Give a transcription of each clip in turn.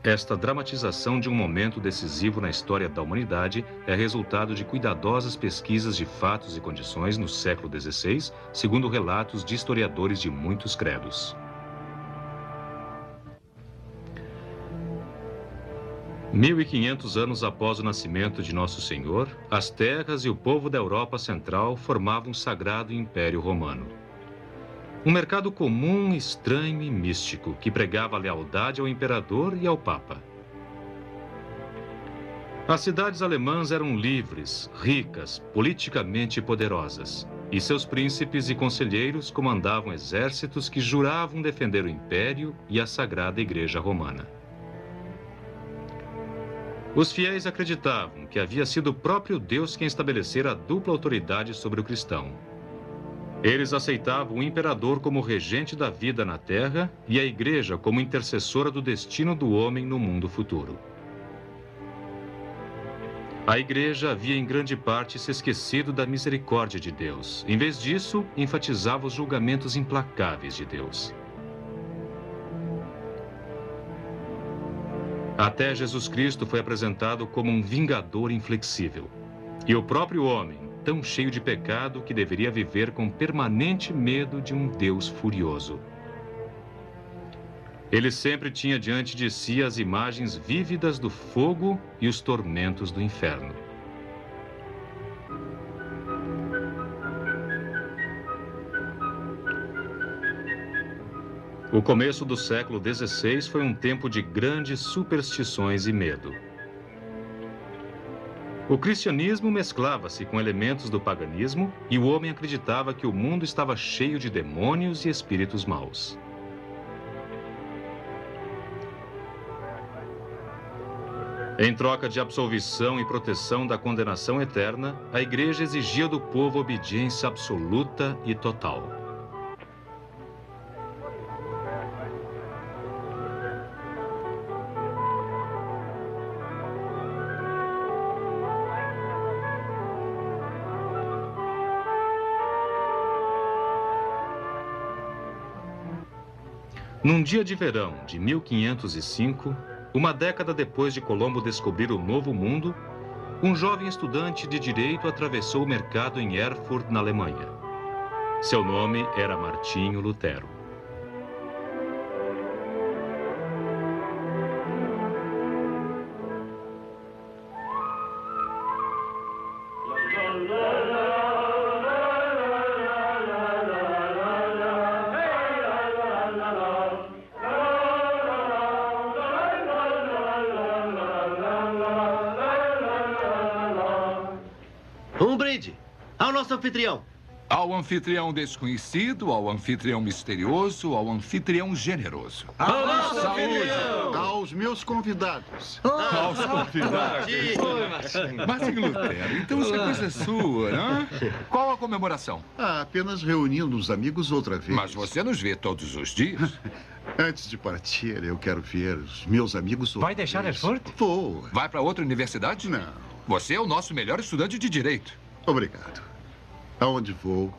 Esta dramatização de um momento decisivo na história da humanidade é resultado de cuidadosas pesquisas de fatos e condições no século XVI, segundo relatos de historiadores de muitos credos. 1500 anos após o nascimento de Nosso Senhor, as terras e o povo da Europa Central formavam um sagrado Império Romano. Um mercado comum, estranho e místico, que pregava a lealdade ao imperador e ao papa. As cidades alemãs eram livres, ricas, politicamente poderosas, e seus príncipes e conselheiros comandavam exércitos que juravam defender o império e a Sagrada Igreja Romana. Os fiéis acreditavam que havia sido o próprio Deus quem estabelecera a dupla autoridade sobre o cristão. Eles aceitavam o imperador como regente da vida na terra e a igreja como intercessora do destino do homem no mundo futuro. A igreja havia em grande parte se esquecido da misericórdia de Deus. Em vez disso, enfatizava os julgamentos implacáveis de Deus. Até Jesus Cristo foi apresentado como um vingador inflexível. E o próprio homem, tão cheio de pecado que deveria viver com permanente medo de um Deus furioso. Ele sempre tinha diante de si as imagens vívidas do fogo e os tormentos do inferno. O começo do século XVI foi um tempo de grandes superstições e medo. O cristianismo mesclava-se com elementos do paganismo e o homem acreditava que o mundo estava cheio de demônios e espíritos maus. Em troca de absolvição e proteção da condenação eterna, a igreja exigia do povo obediência absoluta e total. Num dia de verão de 1505, uma década depois de Colombo descobrir o Novo Mundo, um jovem estudante de direito atravessou o mercado em Erfurt, na Alemanha. Seu nome era Martinho Lutero. Um brinde ao nosso anfitrião. Ao anfitrião desconhecido, ao anfitrião misterioso, ao anfitrião generoso. Ao nosso anfitrião! Aos meus convidados. Aos convidados. Martinho Lutero, então isso é coisa sua, não? Qual a comemoração? Apenas reunindo os amigos outra vez. Mas você nos vê todos os dias. Antes de partir, eu quero ver os meus amigos outra Vai deixar vez. Erfurt? Vou. Vai para outra universidade? Não. Você é o nosso melhor estudante de direito. Obrigado. Aonde vou,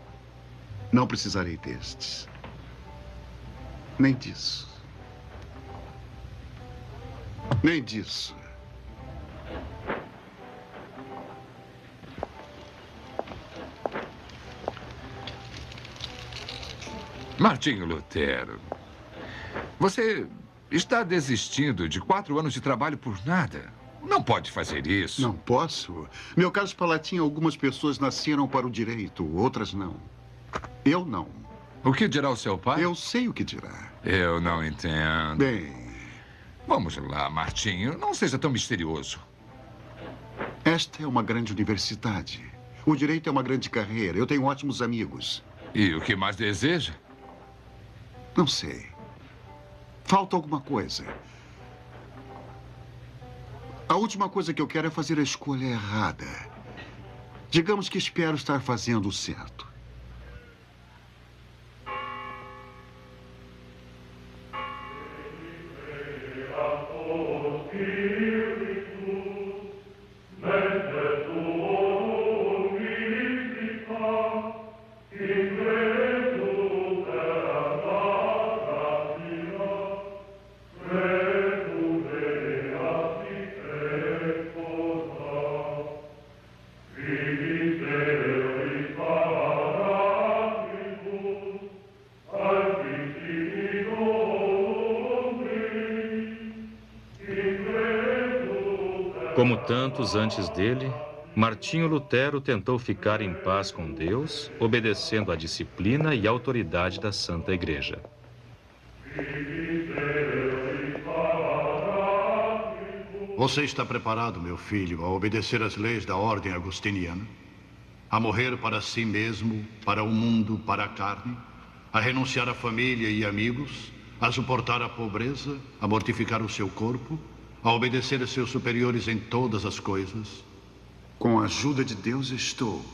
não precisarei destes. Nem disso. Nem disso. Martinho Lutero, você está desistindo de 4 anos de trabalho por nada. Não pode fazer isso. Não posso. Meu caso Palatim, algumas pessoas nasceram para o direito, outras não. Eu não. O que dirá o seu pai? Eu sei o que dirá. Eu não entendo. Bem, Vamos lá, Martinho. Não seja tão misterioso. esta é uma grande universidade. O direito é uma grande carreira. Eu tenho ótimos amigos. E o que mais deseja? Não sei. Falta alguma coisa. A última coisa que eu quero é fazer a escolha errada. Digamos que espero estar fazendo o certo. Como tantos antes dele, Martinho Lutero tentou ficar em paz com Deus, obedecendo à disciplina e autoridade da Santa Igreja. Você está preparado, meu filho, a obedecer às leis da ordem agostiniana? A morrer para si mesmo, para o mundo, para a carne? A renunciar à família e amigos? A suportar a pobreza? A mortificar o seu corpo? A obedecer a seus superiores em todas as coisas? Com a ajuda de Deus estou.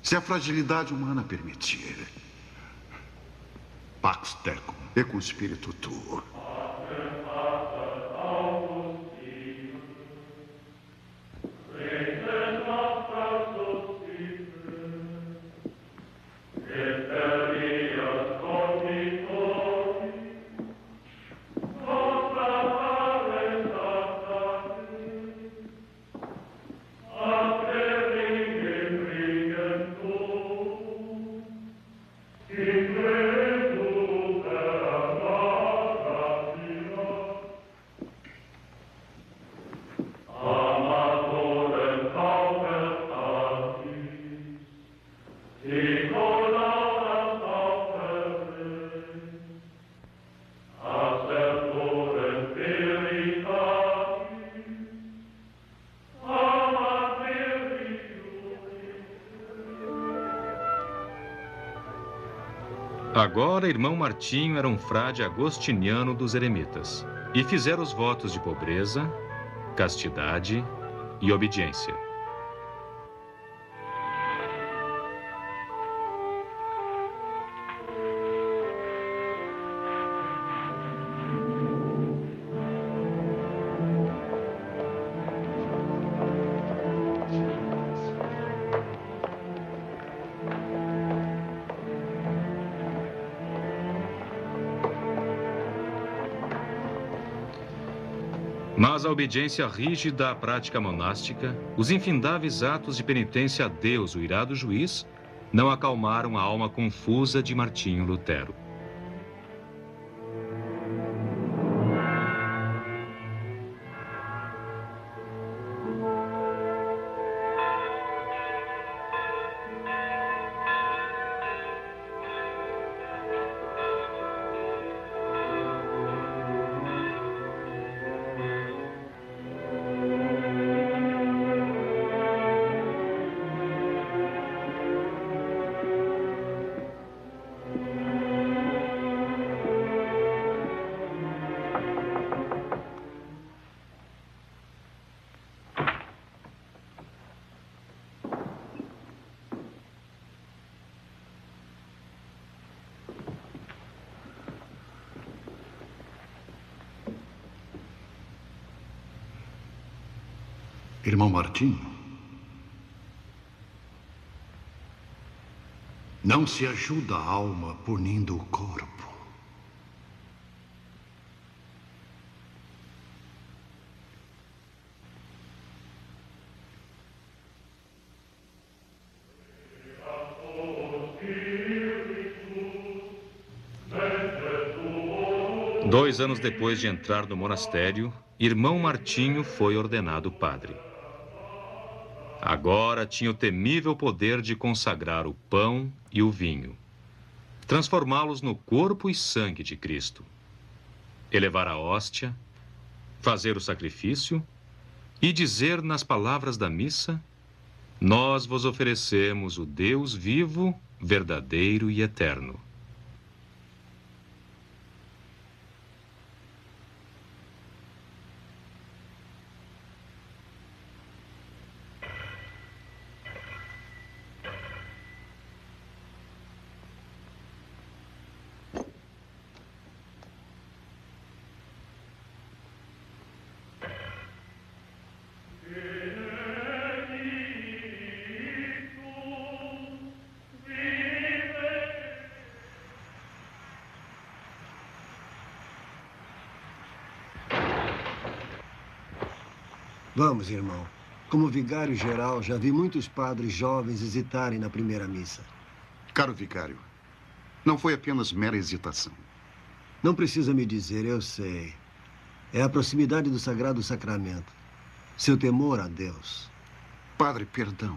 Se a fragilidade humana permitir. Pax tecum. E com o espírito tuo. Agora, irmão Martinho era um frade agostiniano dos eremitas e fizera os votos de pobreza, castidade e obediência. Mas a obediência rígida à prática monástica, os infindáveis atos de penitência a Deus, o irado juiz, não acalmaram a alma confusa de Martinho Lutero. Irmão Martinho, não se ajuda a alma punindo o corpo. Dois anos depois de entrar no monastério, irmão Martinho foi ordenado padre. Agora tinha o temível poder de consagrar o pão e o vinho, transformá-los no corpo e sangue de Cristo, elevar a hóstia, fazer o sacrifício e dizer nas palavras da missa: nós vos oferecemos o Deus vivo, verdadeiro e eterno. Vamos, irmão. Como vigário-geral, já vi muitos padres jovens hesitarem na primeira missa. Caro vicário, não foi apenas mera hesitação. Não precisa me dizer, eu sei. É a proximidade do Sagrado Sacramento. seu temor a Deus. Padre, perdão.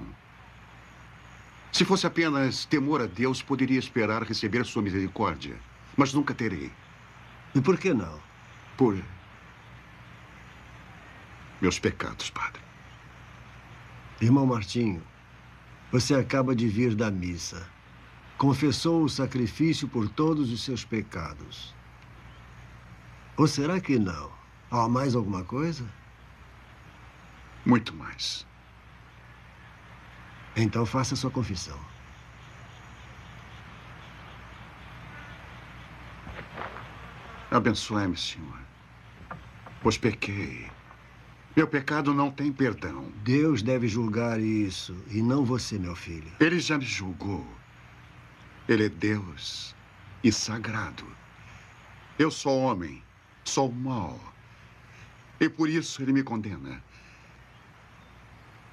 Se fosse apenas temor a Deus, poderia esperar receber sua misericórdia. Mas nunca terei. E por que não? Por meus pecados, Padre. Irmão Martinho, você acaba de vir da missa. Confessou o sacrifício por todos os seus pecados. Ou será que não? Há mais alguma coisa? Muito mais. Então faça sua confissão. Abençoe-me, Senhor, pois pequei. Meu pecado não tem perdão. Deus deve julgar isso, e não você, meu filho. Ele já me julgou. Ele é Deus e sagrado. Eu sou homem, sou mau. E por isso ele me condena.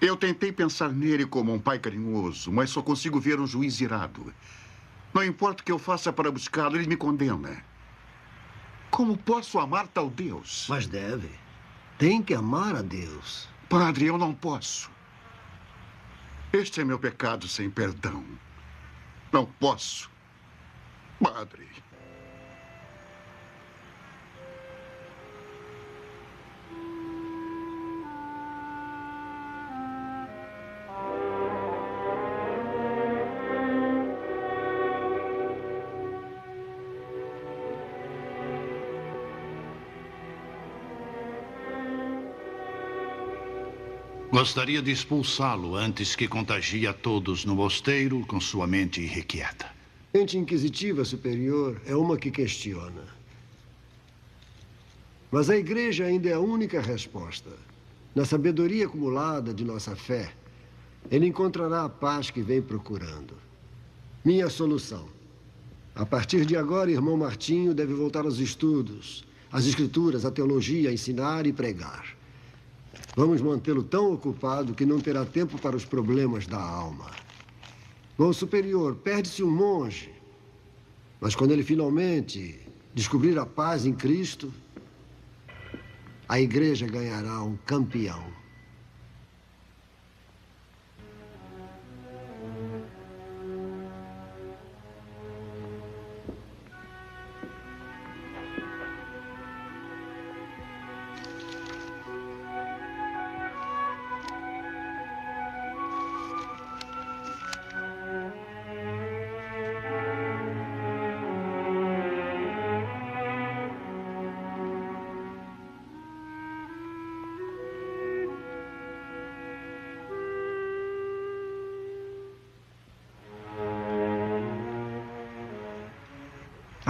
Eu tentei pensar nele como um pai carinhoso, mas só consigo ver um juiz irado. Não importa o que eu faça para buscá-lo, ele me condena. Como posso amar tal Deus? Mas deve. Tem que amar a Deus. Padre, eu não posso. Este é meu pecado sem perdão. Não posso. Padre. Gostaria de expulsá-lo antes que contagie a todos no mosteiro com sua mente irrequieta. Mente inquisitiva superior é uma que questiona. Mas a igreja ainda é a única resposta. Na sabedoria acumulada de nossa fé, ele encontrará a paz que vem procurando. Minha solução. A partir de agora, irmão Martinho deve voltar aos estudos, às escrituras, à teologia, a ensinar e pregar. Vamos mantê-lo tão ocupado que não terá tempo para os problemas da alma. Bom superior, perde-se um monge. Mas quando ele finalmente descobrir a paz em Cristo, a igreja ganhará um campeão.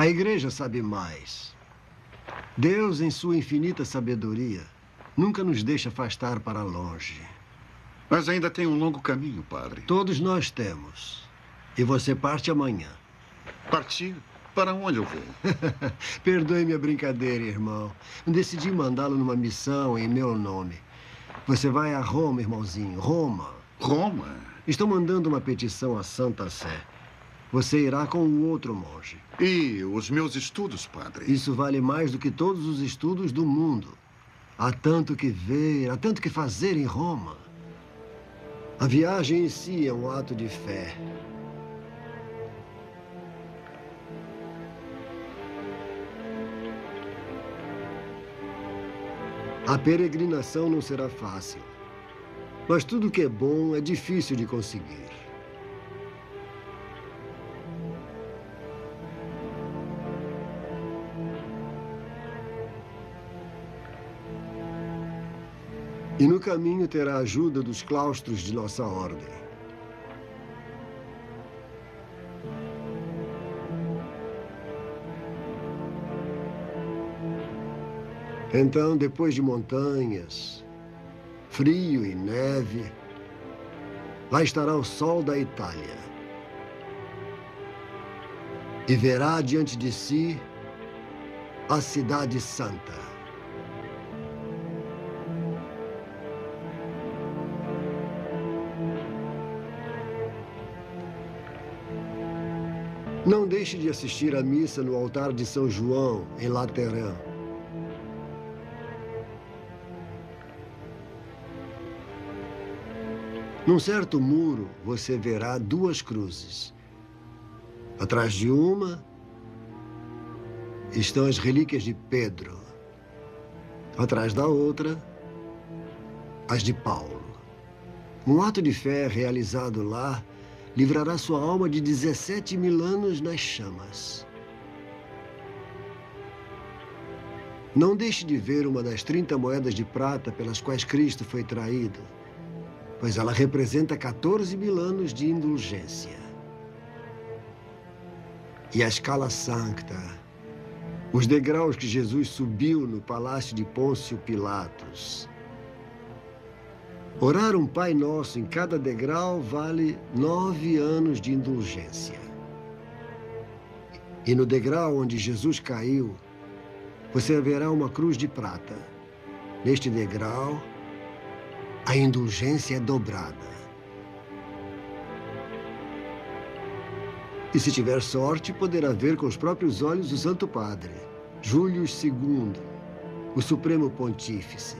A igreja sabe mais. Deus, em sua infinita sabedoria, nunca nos deixa afastar para longe. Mas ainda tem um longo caminho, Padre. Todos nós temos. E você parte amanhã. Partir? Para onde eu vou? Perdoe minha brincadeira, irmão. Decidi mandá-lo numa missão em meu nome. Você vai a Roma, irmãozinho. Roma. Roma? Estou mandando uma petição à Santa Sé. Você irá com o outro monge. E os meus estudos, Padre? Isso vale mais do que todos os estudos do mundo. Há tanto que ver, há tanto que fazer em Roma. A viagem em si é um ato de fé. A peregrinação não será fácil. Mas tudo que é bom é difícil de conseguir. E no caminho terá a ajuda dos claustros de nossa ordem. Então, depois de montanhas, frio e neve, lá estará o sol da Itália. E verá diante de si a cidade santa. Não deixe de assistir à missa no altar de São João, em Lateran. Num certo muro, você verá duas cruzes. Atrás de uma estão as relíquias de Pedro. Atrás da outra, as de Paulo. Um ato de fé realizado lá livrará sua alma de 17.000 anos nas chamas. Não deixe de ver uma das 30 moedas de prata pelas quais Cristo foi traído, pois ela representa 14.000 anos de indulgência. E a escala sancta, os degraus que Jesus subiu no palácio de Pôncio Pilatos. Orar um Pai Nosso em cada degrau vale 9 anos de indulgência. E no degrau onde Jesus caiu, você verá uma cruz de prata. Neste degrau, a indulgência é dobrada. E se tiver sorte, poderá ver com os próprios olhos o Santo Padre, Júlio II, o Supremo Pontífice.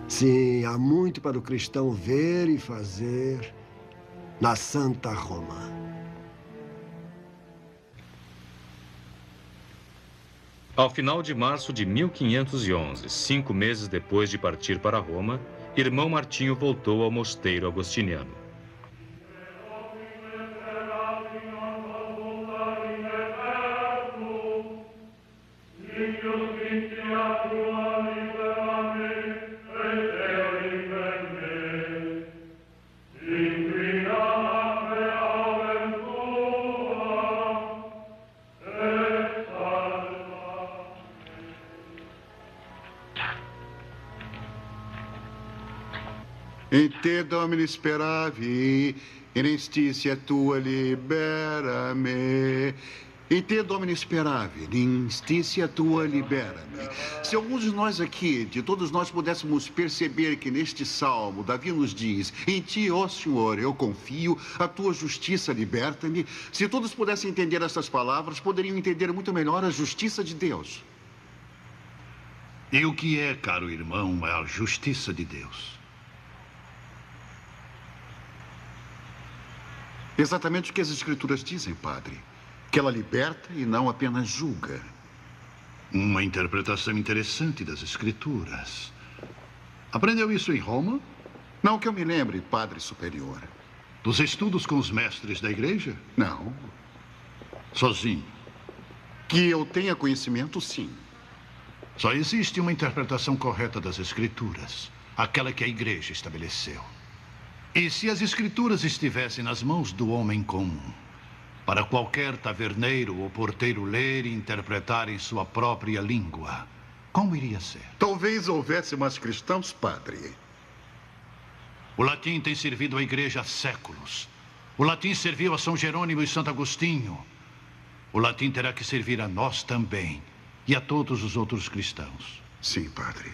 Sim, há muito para o cristão ver e fazer na Santa Roma. Ao final de março de 1511, 5 meses depois de partir para Roma, irmão Martinho voltou ao mosteiro agostiniano. In te Domine speravi, in instistia tua libera-me. In te Domine speravi, in instistia tua libera-me. Se alguns de nós aqui, de todos nós, pudéssemos perceber que neste salmo, Davi nos diz: em ti, ó Senhor, eu confio, a tua justiça liberta-me. Se todos pudessem entender essas palavras, poderiam entender muito melhor a justiça de Deus. E o que é, caro irmão, é a justiça de Deus? Exatamente o que as Escrituras dizem, Padre. Que ela liberta e não apenas julga. Uma interpretação interessante das Escrituras. Aprendeu isso em Roma? Não que eu me lembre, Padre Superior. Dos estudos com os mestres da igreja? Não. Sozinho? Que eu tenha conhecimento, sim. Só existe uma interpretação correta das Escrituras. Aquela que a igreja estabeleceu. E se as Escrituras estivessem nas mãos do homem comum, para qualquer taverneiro ou porteiro ler e interpretar em sua própria língua, como iria ser? Talvez houvesse mais cristãos, Padre. O latim tem servido à igreja há séculos. O latim serviu a São Jerônimo e Santo Agostinho. O latim terá que servir a nós também e a todos os outros cristãos. Sim, Padre.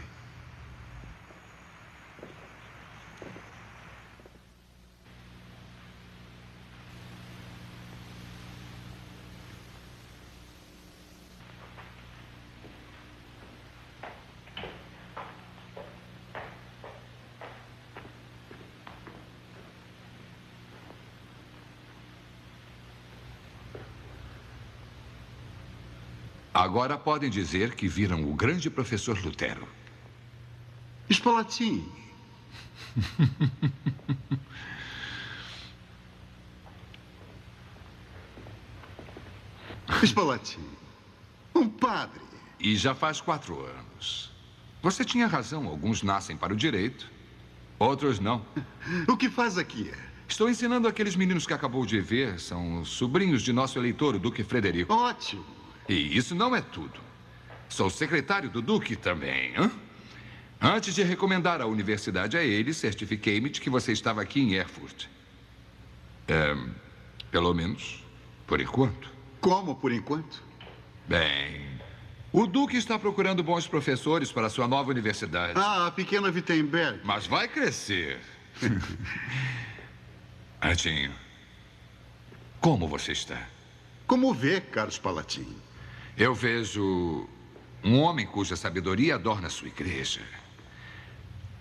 Agora podem dizer que viram o grande professor Lutero. Spalatin. Spalatin. Um padre. E já faz 4 anos. Você tinha razão. Alguns nascem para o direito, outros não. O que faz aqui? Estou ensinando aqueles meninos que acabou de ver. São os sobrinhos de nosso eleitor, o Duque Frederico. Ótimo. E isso não é tudo. Sou secretário do Duque também, hein? Antes de recomendar a universidade a ele, certifiquei-me de que você estava aqui em Erfurt. Pelo menos, por enquanto. Como, por enquanto? Bem, O Duque está procurando bons professores para sua nova universidade. Ah, a pequena Wittenberg. Mas vai crescer. Artinho, como você está? Como vê, caros Palatim? Eu vejo um homem cuja sabedoria adorna sua igreja,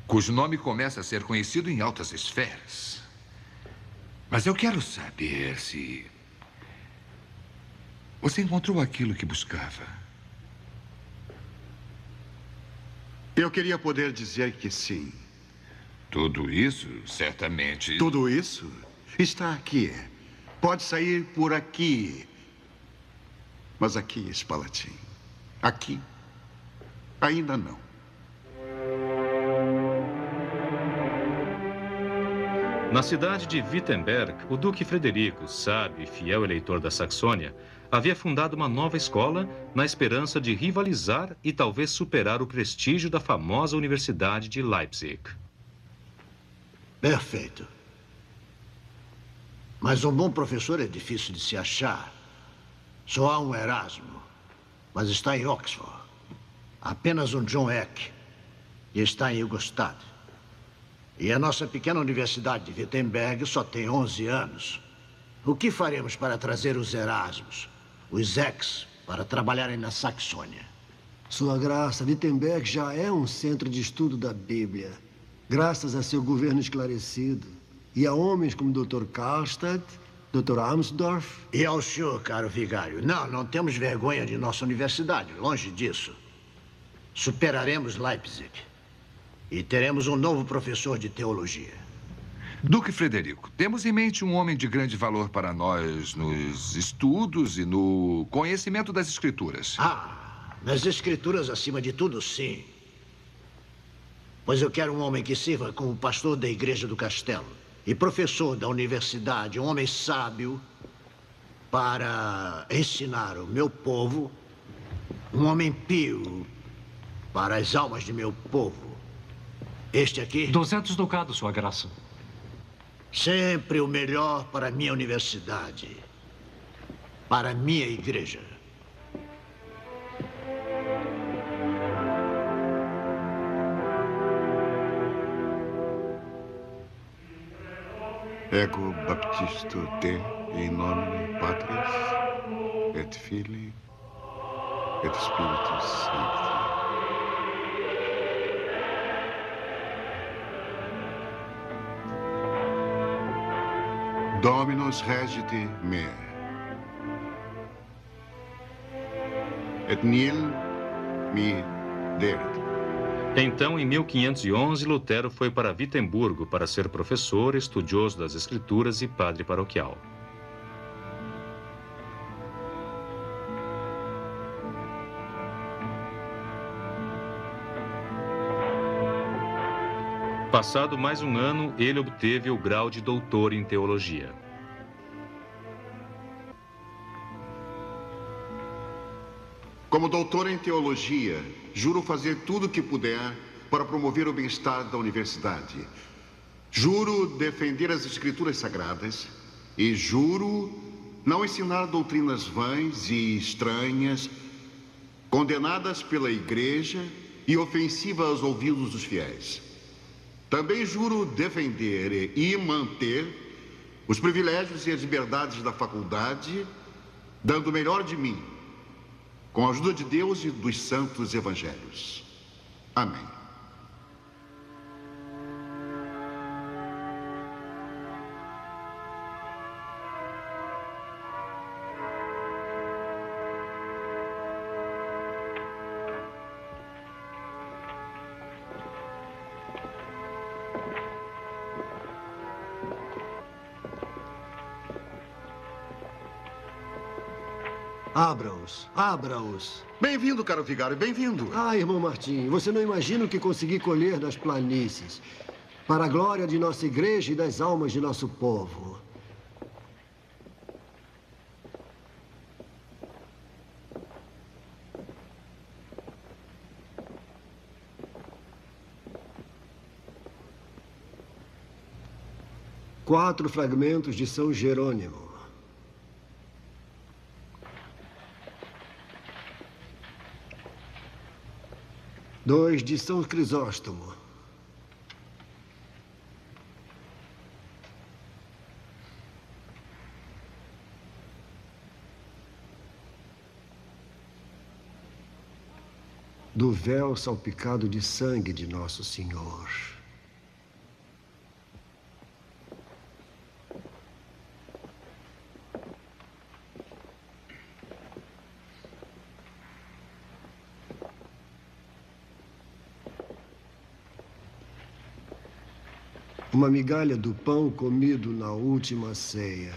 cujo nome começa a ser conhecido em altas esferas. Mas eu quero saber se você encontrou aquilo que buscava. Eu queria poder dizer que sim. Tudo isso, certamente... Tudo isso está aqui. Pode sair por aqui. Mas aqui, Palatim, aqui, ainda não. Na cidade de Wittenberg, o Duque Frederico, sábio e fiel eleitor da Saxônia, havia fundado uma nova escola na esperança de rivalizar e talvez superar o prestígio da famosa Universidade de Leipzig. Perfeito. Mas um bom professor é difícil de se achar. Só há um Erasmo, mas está em Oxford. Apenas um John Eck, e está em Ingolstadt. E a nossa pequena universidade de Wittenberg só tem 11 anos. O que faremos para trazer os Erasmos, os Ecks, para trabalharem na Saxônia? Sua Graça, Wittenberg já é um centro de estudo da Bíblia, graças a seu governo esclarecido e a homens como Dr. Karlstadt, Dr. Amsdorff. E ao senhor, caro vigário, não temos vergonha de nossa universidade, longe disso. Superaremos Leipzig e teremos um novo professor de teologia. Duque Frederico, temos em mente um homem de grande valor para nós nos estudos e no conhecimento das escrituras. Nas escrituras acima de tudo, sim. Pois eu quero um homem que sirva como pastor da igreja do castelo e professor da universidade, um homem sábio para ensinar o meu povo, um homem pio para as almas de meu povo. Este aqui? 200 ducados, Sua Graça. Sempre o melhor para a minha universidade, para a minha igreja. Ego baptisto te in nomine Patris et Filii et Spiritus Sancti. Dominus regite me. Et nil mi deret. Então, em 1511, Lutero foi para Vitemburgo para ser professor, estudioso das Escrituras e padre paroquial. Passado mais um ano, ele obteve o grau de doutor em teologia. Como doutor em teologia, juro fazer tudo o que puder para promover o bem-estar da universidade. Juro defender as escrituras sagradas e juro não ensinar doutrinas vãs e estranhas, condenadas pela igreja e ofensivas aos ouvidos dos fiéis. Também juro defender e manter os privilégios e as liberdades da faculdade, dando o melhor de mim, com a ajuda de Deus e dos santos evangelhos. Amém. Abra-os, abra-os. Bem-vindo, caro vigário, bem-vindo. Irmão Martim, você não imagina o que consegui colher nas planícies, para a glória de nossa igreja e das almas de nosso povo. Quatro fragmentos de São Jerônimo. 2 de São Crisóstomo. Do véu salpicado de sangue de Nosso Senhor. Uma migalha do pão comido na última ceia.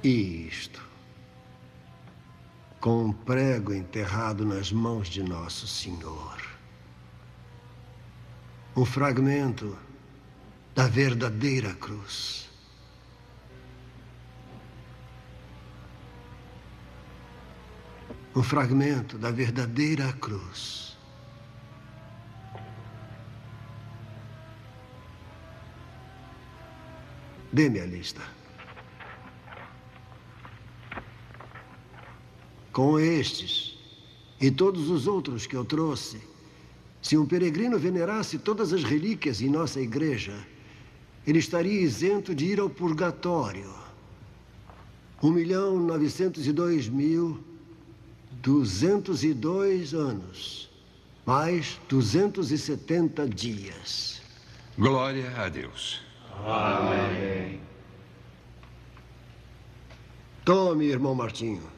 E isto, com um prego enterrado nas mãos de Nosso Senhor. Um fragmento da verdadeira cruz. Um fragmento da verdadeira cruz. Dê-me a lista. Com estes e todos os outros que eu trouxe, se um peregrino venerasse todas as relíquias em nossa igreja, ele estaria isento de ir ao purgatório. 1.902.202 anos, mais 270 dias. Glória a Deus. Amém. Tome, irmão Martinho.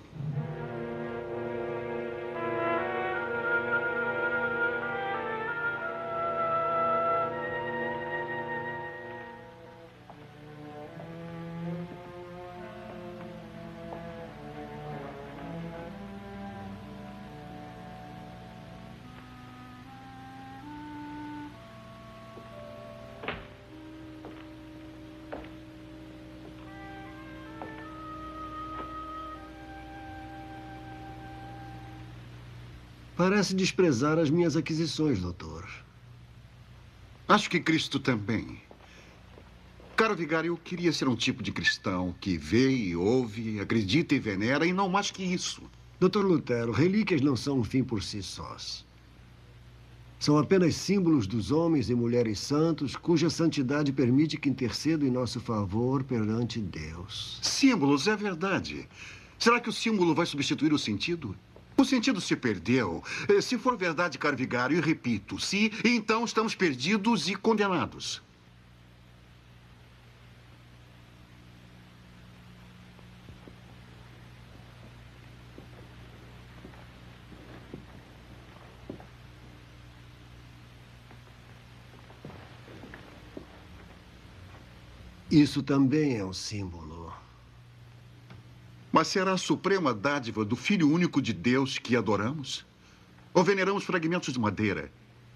Parece desprezar as minhas aquisições, doutor. Acho que Cristo também. Caro vigário, eu queria ser um tipo de cristão que vê e ouve, acredita e venera, e não mais que isso. Doutor Lutero, relíquias não são um fim por si sós. São apenas símbolos dos homens e mulheres santos, cuja santidade permite que intercedam em nosso favor perante Deus. Símbolos, é verdade. Será que o símbolo vai substituir o sentido? O sentido se perdeu. Se for verdade, caro vigário, e repito, se, então estamos perdidos e condenados. Isso também é um símbolo. Mas será a suprema dádiva do Filho único de Deus que adoramos? Ou veneramos fragmentos de madeira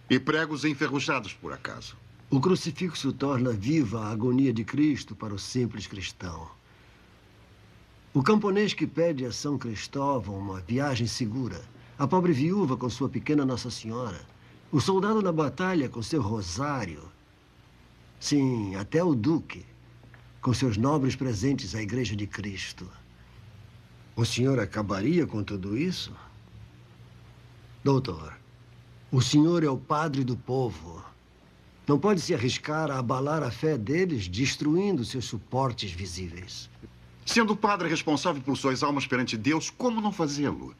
e pregos enferrujados por acaso? O crucifixo torna viva a agonia de Cristo para o simples cristão. O camponês que pede a São Cristóvão uma viagem segura, a pobre viúva com sua pequena Nossa Senhora, o soldado na batalha com seu rosário, sim, até o duque, com seus nobres presentes à Igreja de Cristo. O senhor acabaria com tudo isso? Doutor, o senhor é o padre do povo. Não pode se arriscar a abalar a fé deles, destruindo seus suportes visíveis. Sendo o padre responsável por suas almas perante Deus, como não fazê-lo?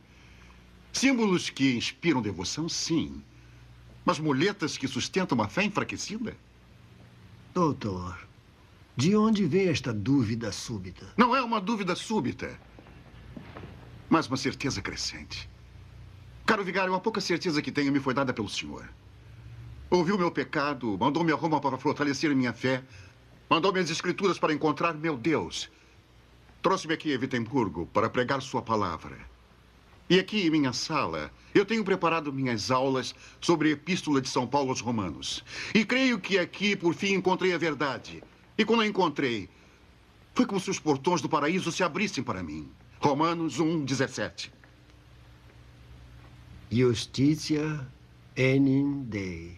Símbolos que inspiram devoção, sim. Mas muletas que sustentam uma fé enfraquecida? Doutor, de onde vem esta dúvida súbita? Não é uma dúvida súbita, mas uma certeza crescente. Caro vigário, a pouca certeza que tenho me foi dada pelo senhor. Ouviu meu pecado, mandou-me a Roma para fortalecer minha fé, mandou-me as escrituras para encontrar meu Deus. Trouxe-me aqui a Wittenbergo para pregar sua palavra. E aqui em minha sala, eu tenho preparado minhas aulas sobre a Epístola de São Paulo aos Romanos. E creio que aqui, por fim, encontrei a verdade. E quando a encontrei, foi como se os portões do paraíso se abrissem para mim. Romanos 1:17. Justitia enim Dei.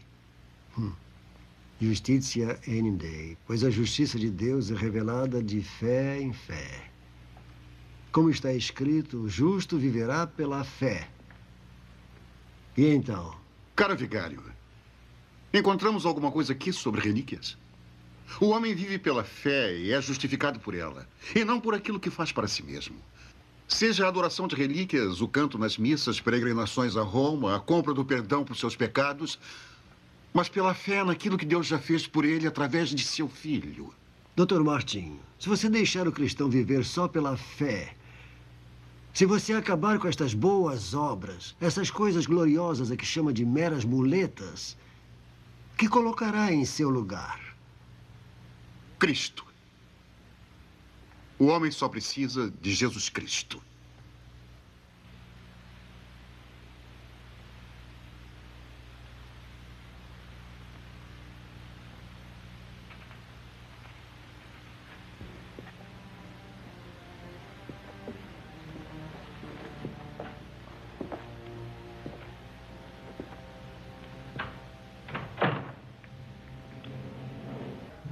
Justitia enim Dei. Pois a justiça de Deus é revelada de fé em fé. Como está escrito, o justo viverá pela fé. E então? Cara vigário, encontramos alguma coisa aqui sobre relíquias? O homem vive pela fé e é justificado por ela, e não por aquilo que faz para si mesmo. Seja a adoração de relíquias, o canto nas missas, peregrinações a Roma, a compra do perdão por seus pecados, mas pela fé naquilo que Deus já fez por ele através de seu filho. Dr. Martin, se você deixar o cristão viver só pela fé, se você acabar com estas boas obras, essas coisas gloriosas a que chama de meras muletas, que colocará em seu lugar? Cristo. O homem só precisa de Jesus Cristo.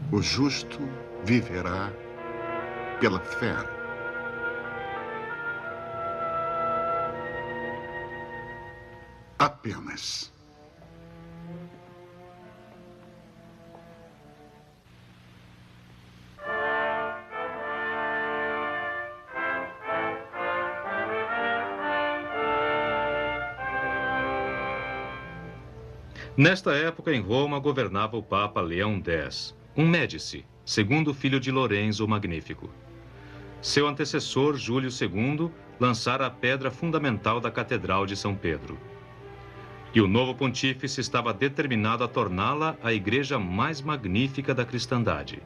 O justo viverá pela fé. Apenas. Nesta época, em Roma, governava o Papa Leão X, um Médici, segundo filho de Lorenzo o Magnífico. Seu antecessor, Júlio II, lançara a pedra fundamental da Catedral de São Pedro. E o novo pontífice estava determinado a torná-la a igreja mais magnífica da cristandade.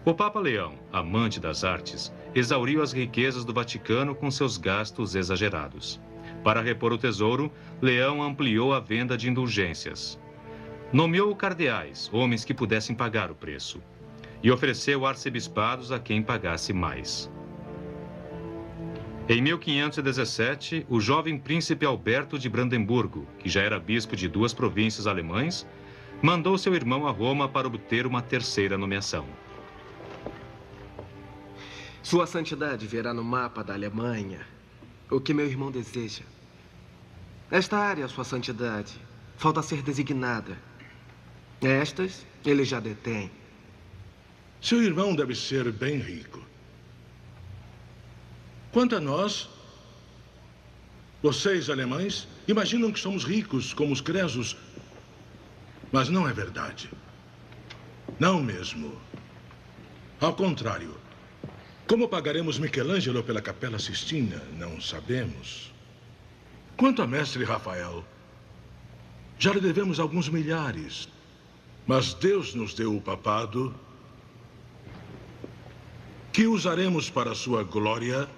O Papa Leão, amante das artes, exauriu as riquezas do Vaticano com seus gastos exagerados. Para repor o tesouro, Leão ampliou a venda de indulgências. Nomeou cardeais, homens que pudessem pagar o preço, e ofereceu arcebispados a quem pagasse mais. Em 1517, o jovem príncipe Alberto de Brandemburgo, que já era bispo de 2 províncias alemães, mandou seu irmão a Roma para obter uma terceira nomeação. Sua Santidade verá no mapa da Alemanha o que meu irmão deseja. Esta área, Sua Santidade, falta ser designada. Estas, ele já detém. Seu irmão deve ser bem rico. Quanto a nós, vocês, alemães, imaginam que somos ricos como os cresos, mas não é verdade. Não mesmo. Ao contrário, como pagaremos Michelangelo pela Capela Sistina, não sabemos. Quanto a mestre Rafael, já lhe devemos alguns milhares, mas Deus nos deu o papado que usaremos para a sua glória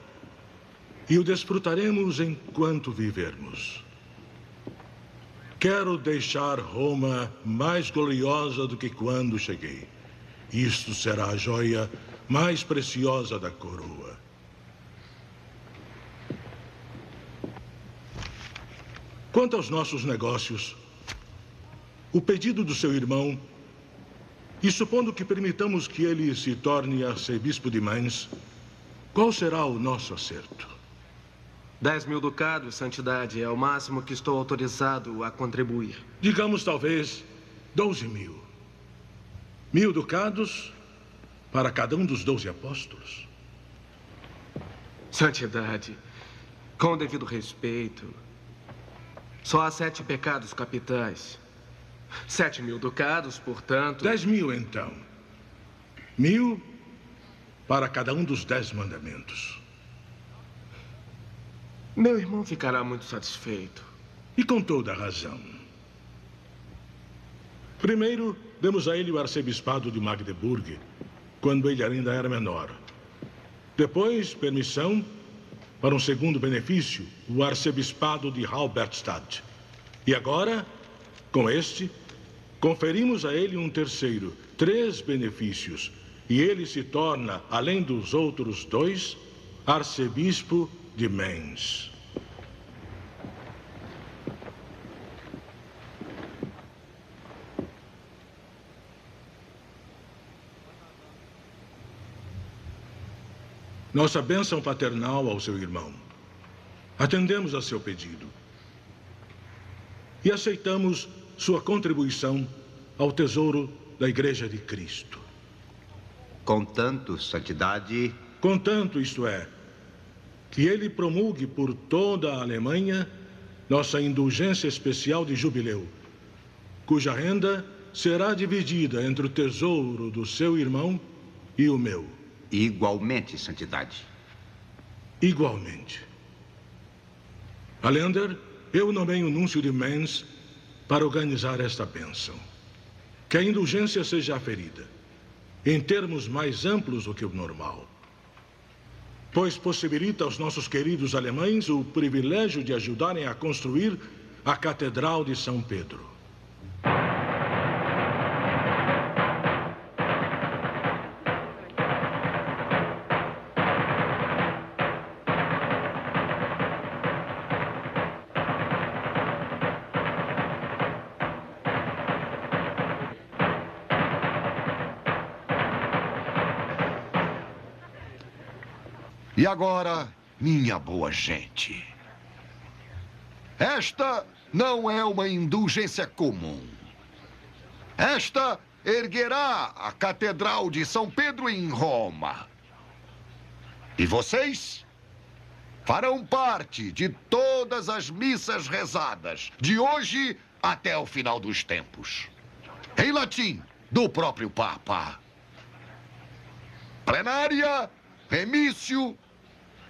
e o desfrutaremos enquanto vivermos. Quero deixar Roma mais gloriosa do que quando cheguei. Isto será a joia mais preciosa da coroa. Quanto aos nossos negócios, o pedido do seu irmão, e supondo que permitamos que ele se torne arcebispo de Mainz, qual será o nosso acerto? 10.000 ducados, Santidade, é o máximo que estou autorizado a contribuir. Digamos, talvez, 12.000. 1.000 ducados para cada um dos 12 apóstolos. Santidade, com o devido respeito, só há 7 pecados capitais. 7.000 ducados, portanto... 10.000, então. 1.000 para cada um dos 10 mandamentos. Meu irmão ficará muito satisfeito. E com toda a razão. Primeiro, demos a ele o arcebispado de Magdeburg, quando ele ainda era menor. Depois, permissão para um segundo benefício, o arcebispado de Halberstadt. E agora, com este, conferimos a ele um terceiro, 3 benefícios, e ele se torna, além dos outros 2, arcebispo de Mainz. Nossa bênção paternal ao seu irmão. Atendemos a seu pedido e aceitamos sua contribuição ao tesouro da Igreja de Cristo. Contanto, santidade... Contanto, isto é, que ele promulgue por toda a Alemanha nossa indulgência especial de jubileu, cuja renda será dividida entre o tesouro do seu irmão e o meu. Igualmente, santidade. Igualmente. Allender, eu nomeio o núncio de Mainz para organizar esta bênção. Que a indulgência seja aferida, em termos mais amplos do que o normal, pois possibilita aos nossos queridos alemães o privilégio de ajudarem a construir a Catedral de São Pedro. E agora, minha boa gente, esta não é uma indulgência comum. Esta erguerá a Catedral de São Pedro em Roma. E vocês farão parte de todas as missas rezadas, de hoje até o final dos tempos. Em latim, do próprio Papa. Plenária, remissio,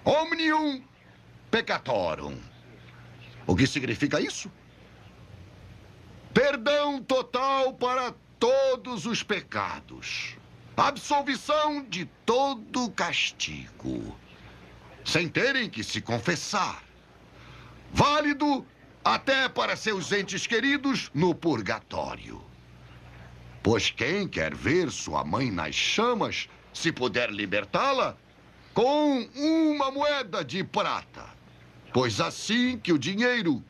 omnium peccatorum. O que significa isso? Perdão total para todos os pecados. Absolvição de todo castigo. Sem terem que se confessar. Válido até para seus entes queridos no purgatório. Pois quem quer ver sua mãe nas chamas, se puder libertá-la, com uma moeda de prata. Pois assim que o dinheiro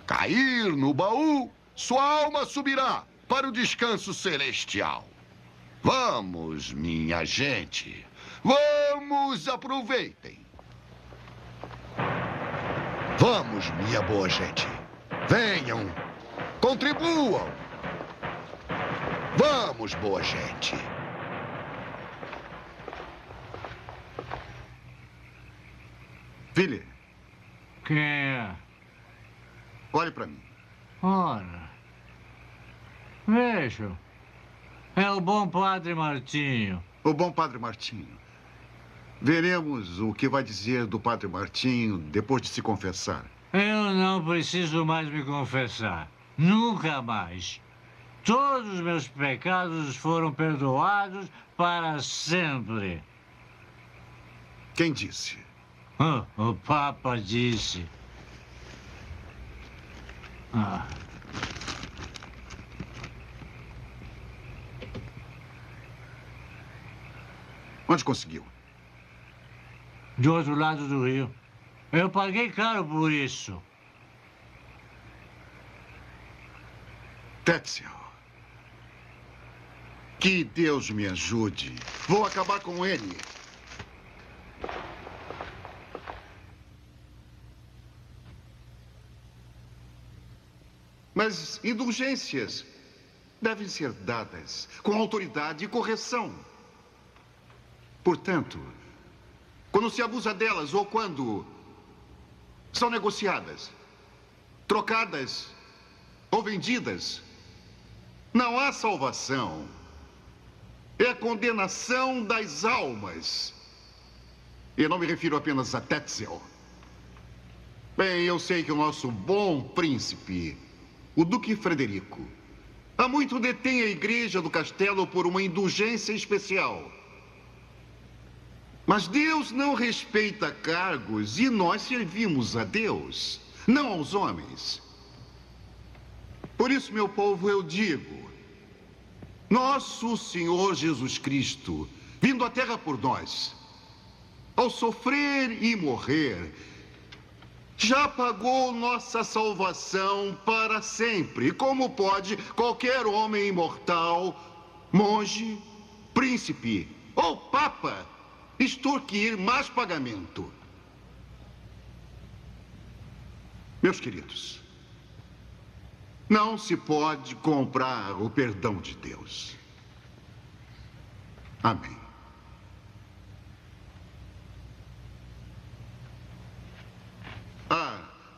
cair no baú, sua alma subirá para o descanso celestial. Vamos, minha gente. Vamos, aproveitem. Vamos, minha boa gente. Venham, contribuam. Vamos, boa gente. Filho. Quem é? Olhe para mim. Ora. Vejo. É o bom padre Martinho. O bom padre Martinho. Veremos o que vai dizer do padre Martinho depois de se confessar. Eu não preciso mais me confessar. Nunca mais. Todos os meus pecados foram perdoados para sempre. Quem disse? O Papa disse. Onde conseguiu? Do outro lado do rio. Eu paguei caro por isso. Tetzel. Que Deus me ajude. Vou acabar com ele. Mas indulgências devem ser dadas com autoridade e correção. Portanto, quando se abusa delas ou quando são negociadas, trocadas ou vendidas, não há salvação. É a condenação das almas. E não me refiro apenas a Tetzel. Bem, eu sei que o nosso bom príncipe, o Duque Frederico, há muito detém a igreja do castelo por uma indulgência especial. Mas Deus não respeita cargos e nós servimos a Deus, não aos homens. Por isso, meu povo, eu digo, nosso Senhor Jesus Cristo, vindo à terra por nós, ao sofrer e morrer, já pagou nossa salvação para sempre. Como pode qualquer homem imortal, monge, príncipe ou papa extorquir mais pagamento? Meus queridos, não se pode comprar o perdão de Deus. Amém.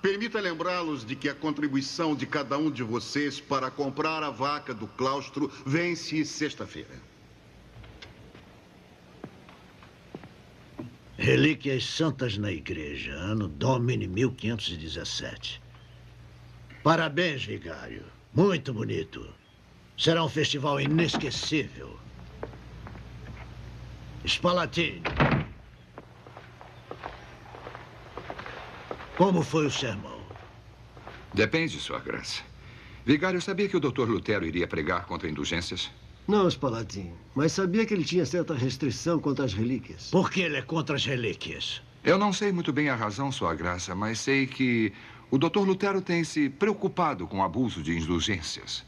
Permita lembrá-los de que a contribuição de cada um de vocês para comprar a vaca do claustro vence sexta-feira. Relíquias Santas na Igreja, ano Domini 1517. Parabéns, vigário. Muito bonito. Será um festival inesquecível. Spalatin. Como foi o sermão? Depende, Sua Graça. Vigário, sabia que o Dr. Lutero iria pregar contra indulgências? Não, Spalatin, mas sabia que ele tinha certa restrição quanto às relíquias. Por que ele é contra as relíquias? Eu não sei muito bem a razão, Sua Graça, mas sei que o Dr. Lutero tem se preocupado com o abuso de indulgências.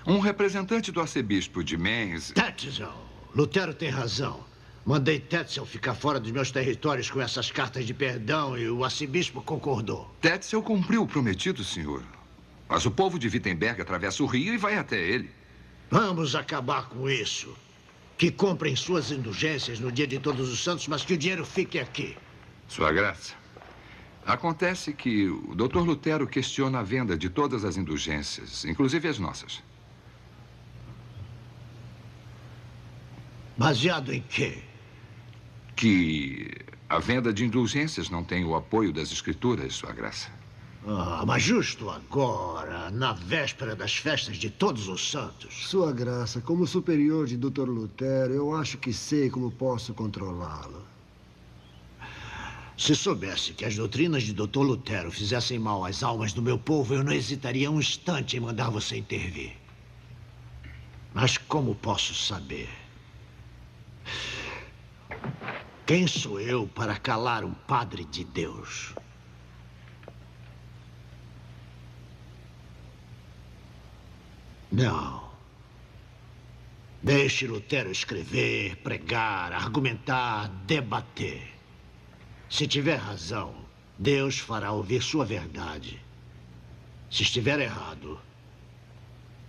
Um representante do arcebispo de Mainz... Tetzel, Lutero tem razão. Mandei Tetzel ficar fora dos meus territórios com essas cartas de perdão e o arcebispo concordou. Tetzel cumpriu o prometido, senhor. Mas o povo de Wittenberg atravessa o rio e vai até ele. Vamos acabar com isso. Que comprem suas indulgências no dia de Todos os Santos, mas que o dinheiro fique aqui. Sua Graça, acontece que o Dr. Lutero questiona a venda de todas as indulgências, inclusive as nossas. Baseado em quê? Que a venda de indulgências não tem o apoio das escrituras, Sua Graça. Mas justo agora, na véspera das festas de Todos os Santos. Sua Graça, como superior de Dr. Lutero, eu acho que sei como posso controlá-lo. Se soubesse que as doutrinas de Dr. Lutero fizessem mal às almas do meu povo, eu não hesitaria um instante em mandar você intervir. Mas como posso saber? Quem sou eu para calar um padre de Deus? Não. Deixe Lutero escrever, pregar, argumentar, debater. Se tiver razão, Deus fará ouvir sua verdade. Se estiver errado,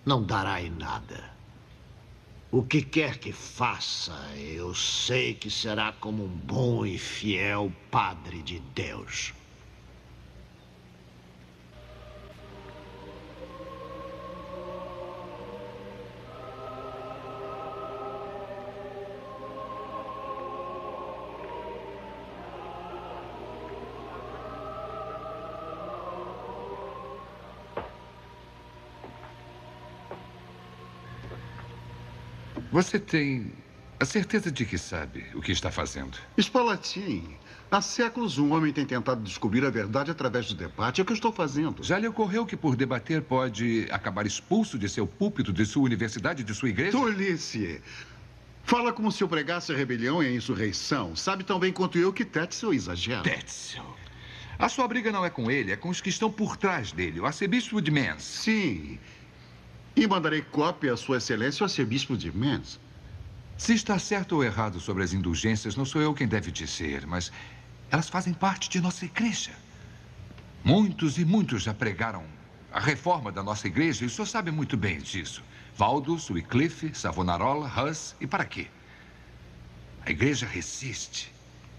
não dará em nada. O que quer que faça, eu sei que será como um bom e fiel padre de Deus. Você tem a certeza de que sabe o que está fazendo? Spalatin, há séculos um homem tem tentado descobrir a verdade através do debate. É o que eu estou fazendo. Já lhe ocorreu que por debater pode acabar expulso de seu púlpito, de sua universidade, de sua igreja? Tolice! Fala como se eu pregasse a rebelião e a insurreição. Sabe tão bem quanto eu que Tetzel exagera. Tetzel. A sua briga não é com ele, é com os que estão por trás dele, o arcebispo de Mainz. Sim. E mandarei cópia a Sua Excelência, o arcebispo de Mainz. Se está certo ou errado sobre as indulgências, não sou eu quem deve dizer, mas elas fazem parte de nossa igreja. Muitos e muitos já pregaram a reforma da nossa igreja e o senhor sabe muito bem disso. Waldus, Wycliffe, Savonarola, Hus e para quê? A igreja resiste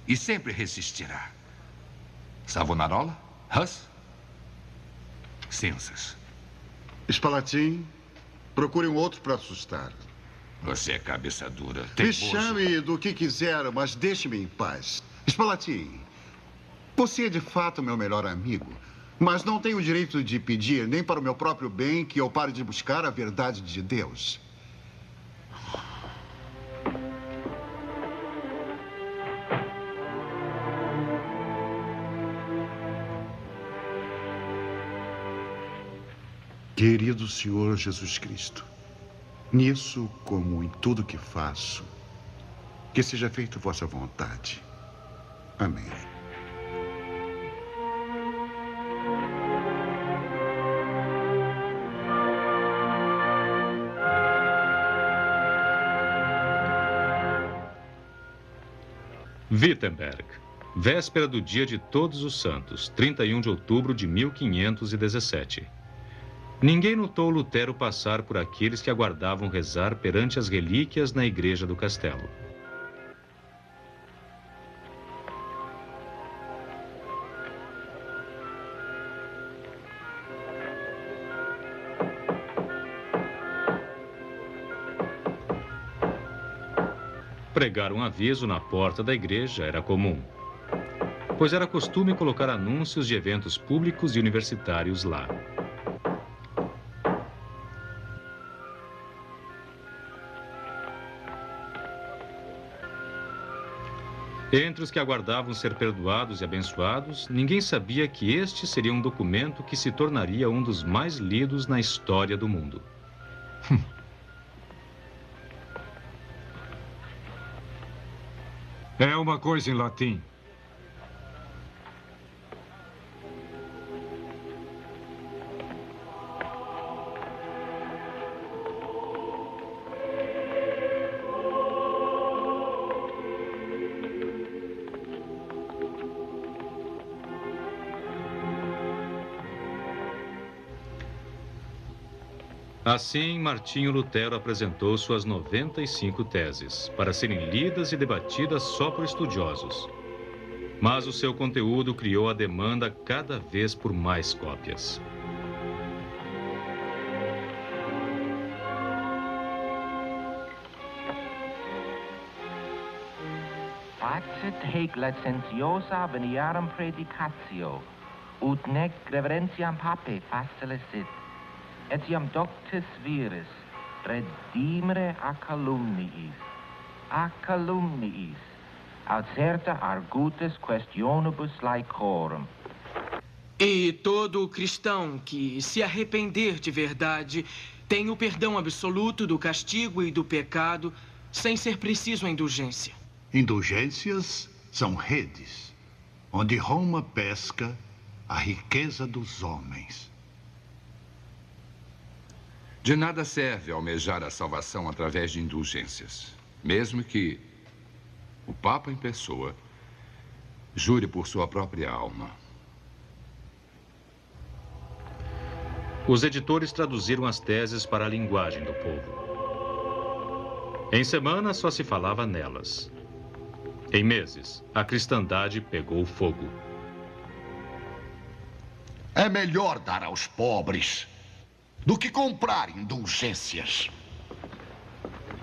e sempre resistirá. Savonarola, Hus, cinzas. Spalatin, procure um outro para assustar. Você é cabeça dura, Me teimoso. chame do que quiser, mas deixe-me em paz. Spalatin, você é de fato meu melhor amigo, mas não tenho o direito de pedir, nem para o meu próprio bem, que eu pare de buscar a verdade de Deus. Querido Senhor Jesus Cristo, nisso, como em tudo que faço, que seja feita vossa vontade. Amém. Wittenberg, véspera do dia de Todos os Santos, 31 de outubro de 1517. Ninguém notou Lutero passar por aqueles que aguardavam rezar perante as relíquias na igreja do castelo. Pregar um aviso na porta da igreja era comum, pois era costume colocar anúncios de eventos públicos e universitários lá. Entre os que aguardavam ser perdoados e abençoados, ninguém sabia que este seria um documento que se tornaria um dos mais lidos na história do mundo. É uma coisa em latim. Assim, Martinho Lutero apresentou suas 95 teses, para serem lidas e debatidas só por estudiosos. Mas o seu conteúdo criou a demanda cada vez por mais cópias. Facit hec licentiosa veniarum predicatio, ut nec reverentiam pape facilicit. Etiam doctus viris, redimere a calumniis, aut certa argutus questionibus laecorum. E todo cristão que se arrepender de verdade tem o perdão absoluto do castigo e do pecado, sem ser preciso a indulgência. Indulgências são redes, onde Roma pesca a riqueza dos homens. De nada serve almejar a salvação através de indulgências, mesmo que o Papa em pessoa jure por sua própria alma. Os editores traduziram as teses para a linguagem do povo. Em semanas só se falava nelas. Em meses, a cristandade pegou fogo. É melhor dar aos pobres do que comprar indulgências.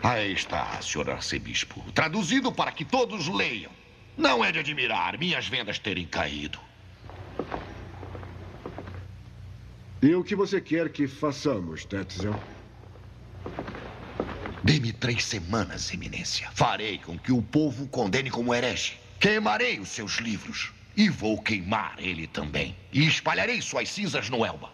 Aí está, senhor arcebispo, traduzido para que todos leiam. Não é de admirar minhas vendas terem caído. E o que você quer que façamos, Tetzel? Dê-me 3 semanas, eminência. Farei com que o povo condene como herege. Queimarei os seus livros. E vou queimar ele também. E espalharei suas cinzas no Elba.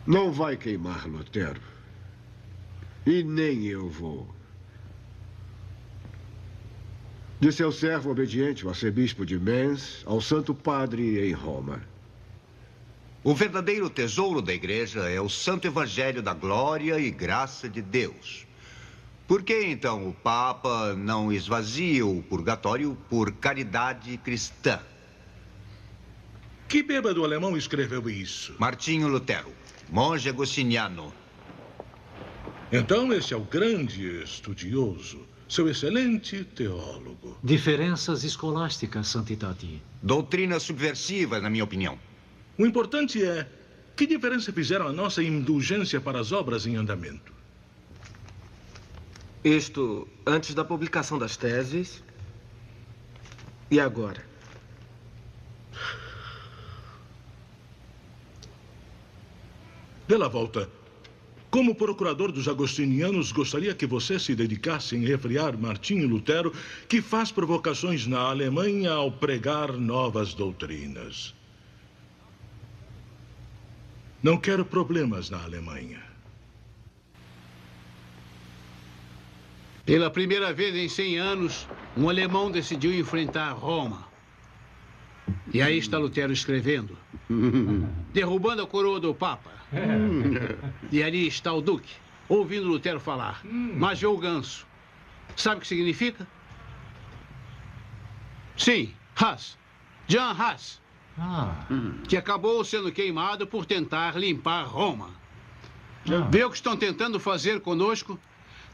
Não vai queimar, Lutero. E nem eu vou. De seu servo obediente, o arcebispo de Mainz, ao Santo Padre em Roma. O verdadeiro tesouro da igreja é o Santo Evangelho da glória e graça de Deus. Por que, então, o Papa não esvazia o purgatório por caridade cristã? Que bêbado alemão escreveu isso? Martinho Lutero, monge agostiniano. Então esse é o grande estudioso, seu excelente teólogo. Diferenças escolásticas, Santidade. Doutrina subversiva, na minha opinião. O importante é que diferença fizeram a nossa indulgência para as obras em andamento. Isto antes da publicação das teses e agora. Della Volta, como procurador dos agostinianos, gostaria que você se dedicasse em refrear Martinho Lutero, que faz provocações na Alemanha ao pregar novas doutrinas. Não quero problemas na Alemanha. Pela primeira vez em 100 anos, um alemão decidiu enfrentar Roma. E aí está Lutero escrevendo, derrubando a coroa do Papa. E ali está o Duque, ouvindo Lutero falar. Mas o ganso. Sabe o que significa? Sim, Hus. John Hus. Que acabou sendo queimado por tentar limpar Roma. Vê o que estão tentando fazer conosco?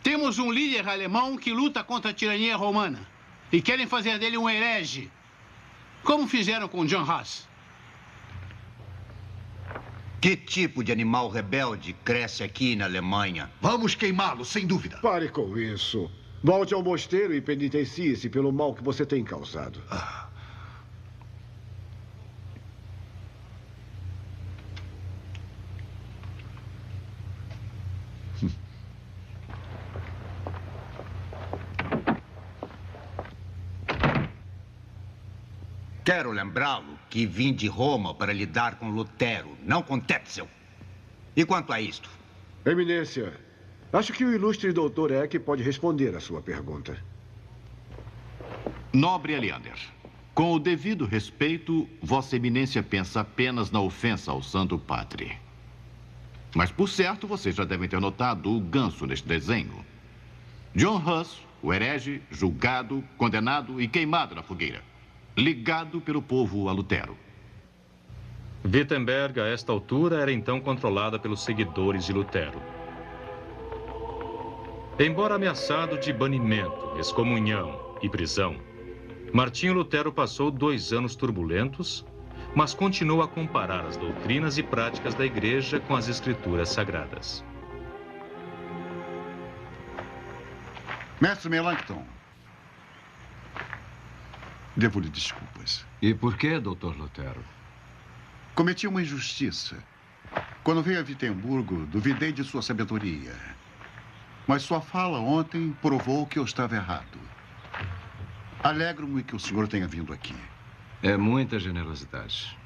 Temos um líder alemão que luta contra a tirania romana. E querem fazer dele um herege. Como fizeram com John Hus. Que tipo de animal rebelde cresce aqui na Alemanha? Vamos queimá-lo, sem dúvida. Pare com isso. Volte ao mosteiro e penitencie-se pelo mal que você tem causado. Quero lembrá-lo que vim de Roma para lidar com Lutero, não com Tetzel. E quanto a isto? Eminência, acho que o ilustre doutor Eck pode responder à sua pergunta. Nobre Eliander, com o devido respeito, Vossa Eminência pensa apenas na ofensa ao Santo Padre. Mas, por certo, vocês já devem ter notado o ganso neste desenho. John Hus, o herege, julgado, condenado e queimado na fogueira. Ligado pelo povo a Lutero. Wittenberg, a esta altura, era então controlada pelos seguidores de Lutero. Embora ameaçado de banimento, excomunhão e prisão, Martinho Lutero passou 2 anos turbulentos, mas continuou a comparar as doutrinas e práticas da Igreja com as Escrituras Sagradas. Mestre Melanchthon, devo-lhe desculpas. E por que, doutor Lutero? Cometi uma injustiça. Quando veio a Vitemburgo, duvidei de sua sabedoria. Mas sua fala ontem provou que eu estava errado. Alegro-me que o senhor tenha vindo aqui. É muita generosidade.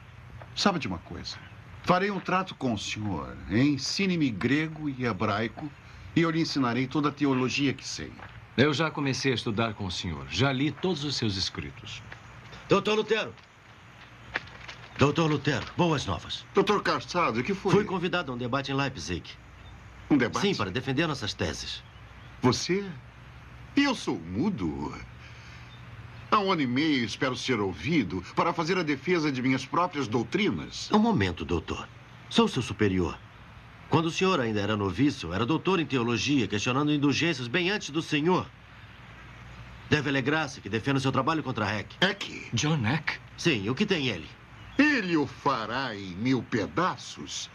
Sabe de uma coisa? Farei um trato com o senhor. Ensine-me grego e hebraico e eu lhe ensinarei toda a teologia que sei. Eu já comecei a estudar com o senhor. Já li todos os seus escritos. Doutor Lutero. Doutor Lutero, boas novas. Doutor Castado, o que foi? Fui convidado a um debate em Leipzig. Um debate? Sim, para defender nossas teses. Você? E eu sou mudo. Há 1 ano e meio espero ser ouvido para fazer a defesa de minhas próprias doutrinas. Um momento, doutor. Sou seu superior. Quando o senhor ainda era noviço, era doutor em teologia, questionando indulgências bem antes do senhor. Deve alegrar-se que defenda seu trabalho contra Eck. Eck? John Eck? Sim, o que tem ele? Ele o fará em 1000 pedaços.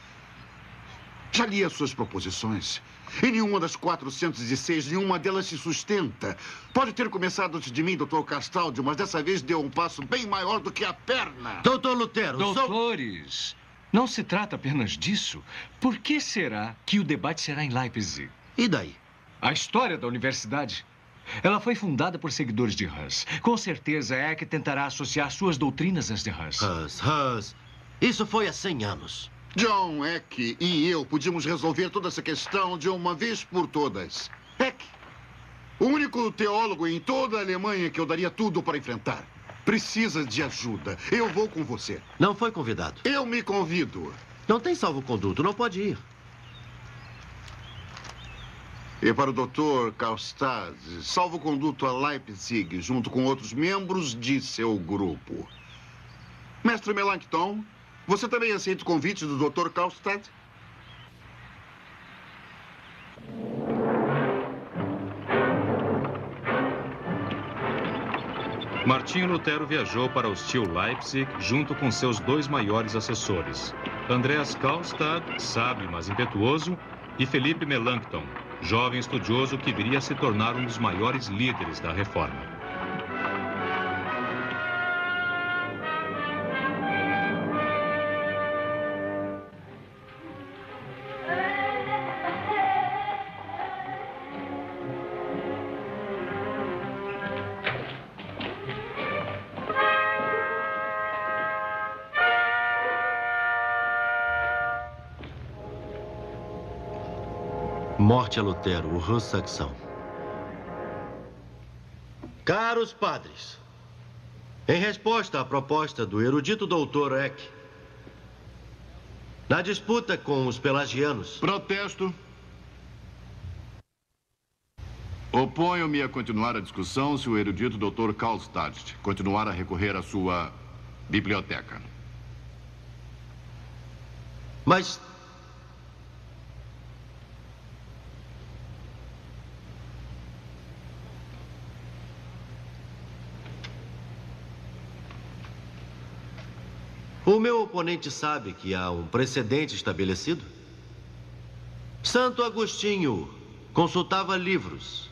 Já li as suas proposições. Em nenhuma das 406, nenhuma delas se sustenta. Pode ter começado antes de mim, doutor Castaldi, mas dessa vez deu um passo bem maior do que a perna. Doutor Lutero, doutores, não se trata apenas disso. Por que será que o debate será em Leipzig? E daí? A história da universidade. Ela foi fundada por seguidores de Hus. Com certeza, Eck tentará associar suas doutrinas às de Hus. Hus. Isso foi há 100 anos. John Eck e eu podíamos resolver toda essa questão de uma vez por todas. Eck, o único teólogo em toda a Alemanha que eu daria tudo para enfrentar. Precisa de ajuda. Eu vou com você. Não foi convidado. Eu me convido. Não tem salvo-conduto, não pode ir. E para o Dr. Karlstadt, salvo-conduto a Leipzig, junto com outros membros de seu grupo. Mestre Melanchthon, você também aceita o convite do Dr. Karlstadt? Martinho Lutero viajou para hostil Leipzig junto com seus 2 maiores assessores, Andreas Karlstadt, sábio mas impetuoso, e Felipe Melanchthon, jovem estudioso que viria a se tornar um dos maiores líderes da reforma. Morte a Lutero, o Hus saxão. Caros padres, em resposta à proposta do erudito doutor Eck, na disputa com os pelagianos... Protesto. Oponho-me a continuar a discussão se o erudito Dr. Karlstad continuar a recorrer à sua biblioteca. Mas... o meu oponente sabe que há um precedente estabelecido? Santo Agostinho consultava livros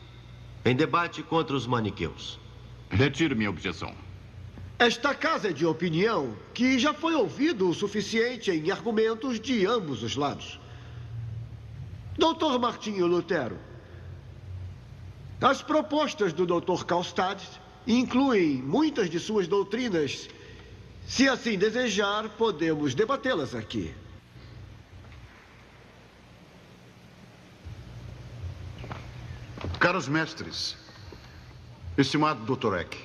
em debate contra os maniqueus. Retiro minha objeção. Esta casa é de opinião que já foi ouvido o suficiente em argumentos de ambos os lados. Dr. Martinho Lutero, as propostas do Dr. Karlstad incluem muitas de suas doutrinas. Se assim desejar, podemos debatê-las aqui. Caros mestres, estimado Dr. Eck,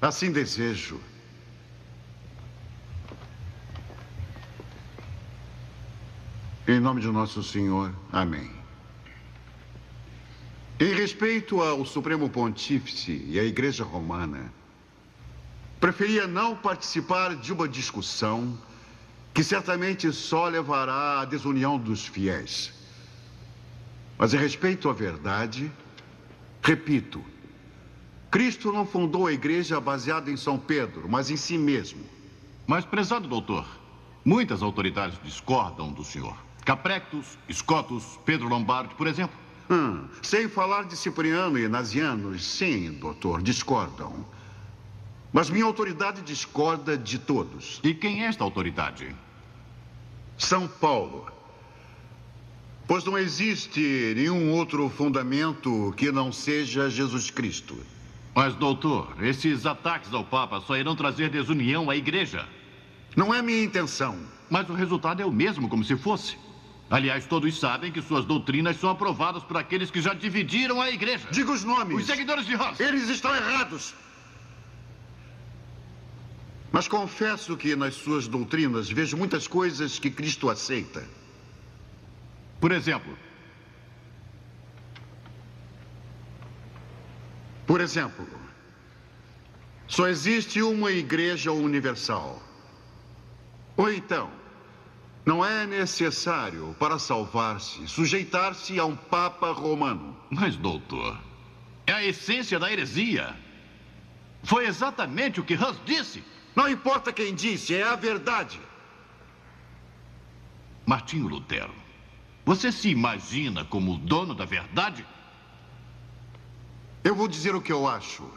assim desejo. Em nome de Nosso Senhor, amém. Em respeito ao Supremo Pontífice e à Igreja Romana, preferia não participar de uma discussão que certamente só levará à desunião dos fiéis. Mas em respeito à verdade, repito, Cristo não fundou a igreja baseada em São Pedro, mas em si mesmo. Mas, prezado doutor, muitas autoridades discordam do senhor. Caprectus, Scotus, Pedro Lombardi, por exemplo. Sem falar de Cipriano e Nazianos, sim, doutor, discordam. Mas minha autoridade discorda de todos. E quem é esta autoridade? São Paulo. Pois não existe nenhum outro fundamento que não seja Jesus Cristo. Mas, doutor, esses ataques ao Papa só irão trazer desunião à igreja. Não é minha intenção. Mas o resultado é o mesmo, como se fosse. Aliás, todos sabem que suas doutrinas são aprovadas por aqueles que já dividiram a igreja. Diga os nomes. Os seguidores de Hus. Eles estão errados. Mas confesso que nas suas doutrinas vejo muitas coisas que Cristo aceita. Por exemplo? Por exemplo, só existe uma igreja universal. Ou então, não é necessário, para salvar-se, sujeitar-se a um Papa romano. Mas, doutor, é a essência da heresia. Foi exatamente o que Hus disse. Não importa quem disse, é a verdade. Martinho Lutero, você se imagina como o dono da verdade? Eu vou dizer o que eu acho.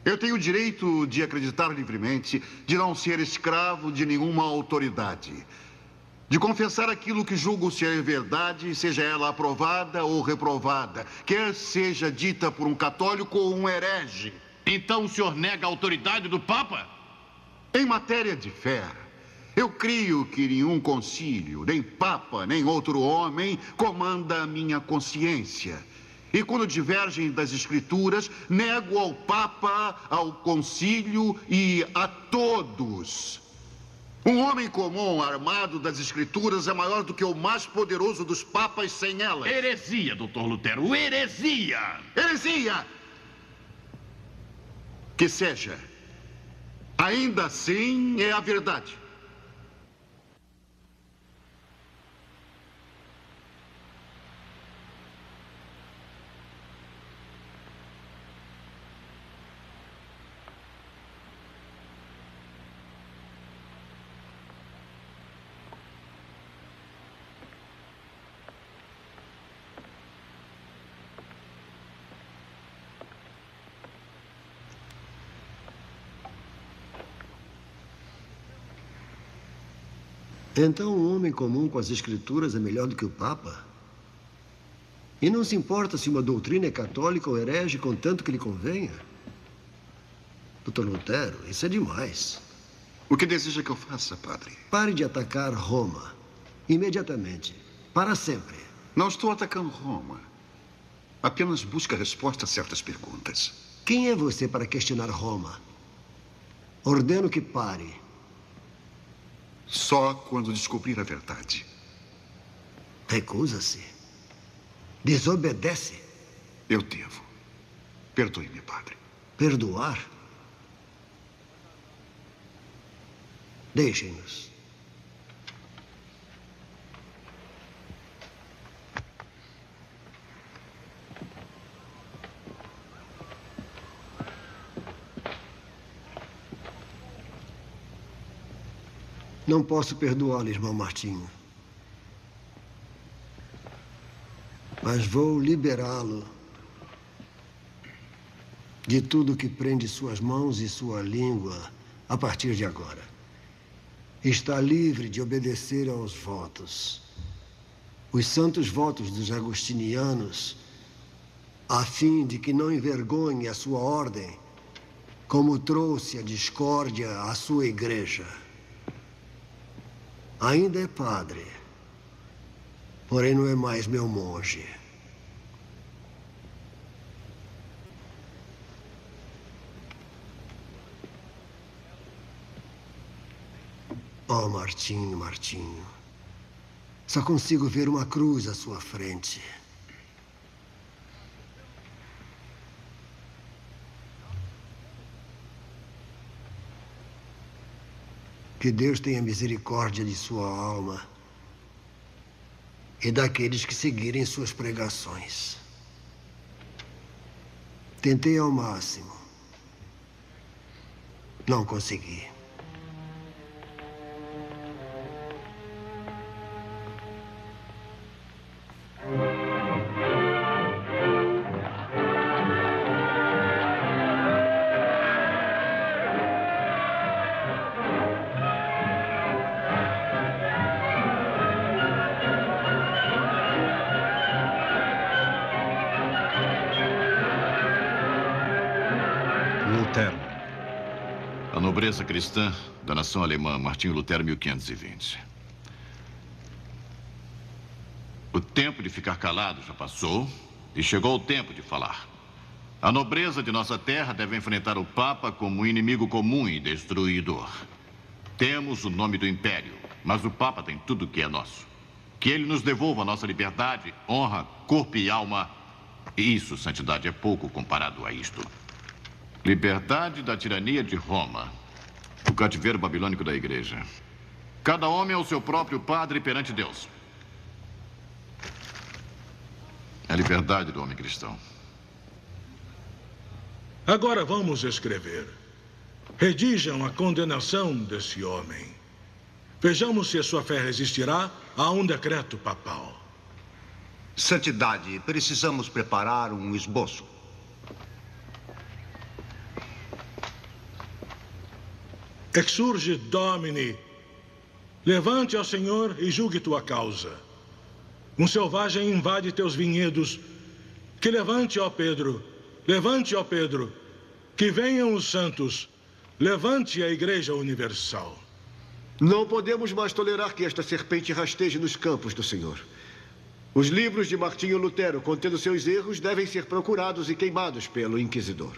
Eu tenho o direito de acreditar livremente, de não ser escravo de nenhuma autoridade, de confessar aquilo que julgo ser verdade, seja ela aprovada ou reprovada, quer seja dita por um católico ou um herege. Então o senhor nega a autoridade do Papa? Em matéria de fé, eu creio que nenhum concílio, nem Papa, nem outro homem, comanda a minha consciência. E quando divergem das Escrituras, nego ao Papa, ao concílio e a todos. Um homem comum, armado das Escrituras, é maior do que o mais poderoso dos papas sem elas. Heresia, doutor Lutero, heresia! Heresia! Que seja. Ainda assim, é a verdade. Então, um homem comum com as Escrituras é melhor do que o Papa? E não se importa se uma doutrina é católica ou herege, contanto que lhe convenha? Dr. Lutero, isso é demais. O que deseja que eu faça, padre? Pare de atacar Roma. Imediatamente. Para sempre. Não estou atacando Roma. Apenas busca resposta a certas perguntas. Quem é você para questionar Roma? Ordeno que pare. Só quando descobrir a verdade. Recusa-se. Desobedece. Eu devo. Perdoe-me, padre. Perdoar? Deixem-nos. Não posso perdoá-lo, irmão Martinho. Mas vou liberá-lo de tudo que prende suas mãos e sua língua a partir de agora. Está livre de obedecer aos votos. Os santos votos dos agostinianos, a fim de que não envergonhe a sua ordem, como trouxe a discórdia à sua igreja. Ainda é padre, porém não é mais meu monge. Oh, Martinho, Martinho. Só consigo ver uma cruz à sua frente. Que Deus tenha misericórdia de sua alma e daqueles que seguirem suas pregações. Tentei ao máximo. Não consegui. A nobreza cristã da nação alemã, Martinho Lutero, 1520. O tempo de ficar calado já passou e chegou o tempo de falar. A nobreza de nossa terra deve enfrentar o Papa como um inimigo comum e destruidor. Temos o nome do Império, mas o Papa tem tudo que é nosso. Que ele nos devolva a nossa liberdade, honra, corpo e alma. E isso, santidade, é pouco comparado a isto. Liberdade da tirania de Roma. O cativeiro babilônico da igreja. Cada homem é o seu próprio padre perante Deus. A liberdade do homem cristão. Agora vamos escrever. Redijam a condenação desse homem. Vejamos se a sua fé resistirá a um decreto papal. Santidade, precisamos preparar um esboço. Exurge Domini. Levante ao Senhor e julgue tua causa. Um selvagem invade teus vinhedos. Que levante, ó Pedro. Levante, ó Pedro. Que venham os santos. Levante a Igreja Universal. Não podemos mais tolerar que esta serpente rasteje nos campos do Senhor. Os livros de Martinho Lutero, contendo seus erros, devem ser procurados e queimados pelo inquisidor.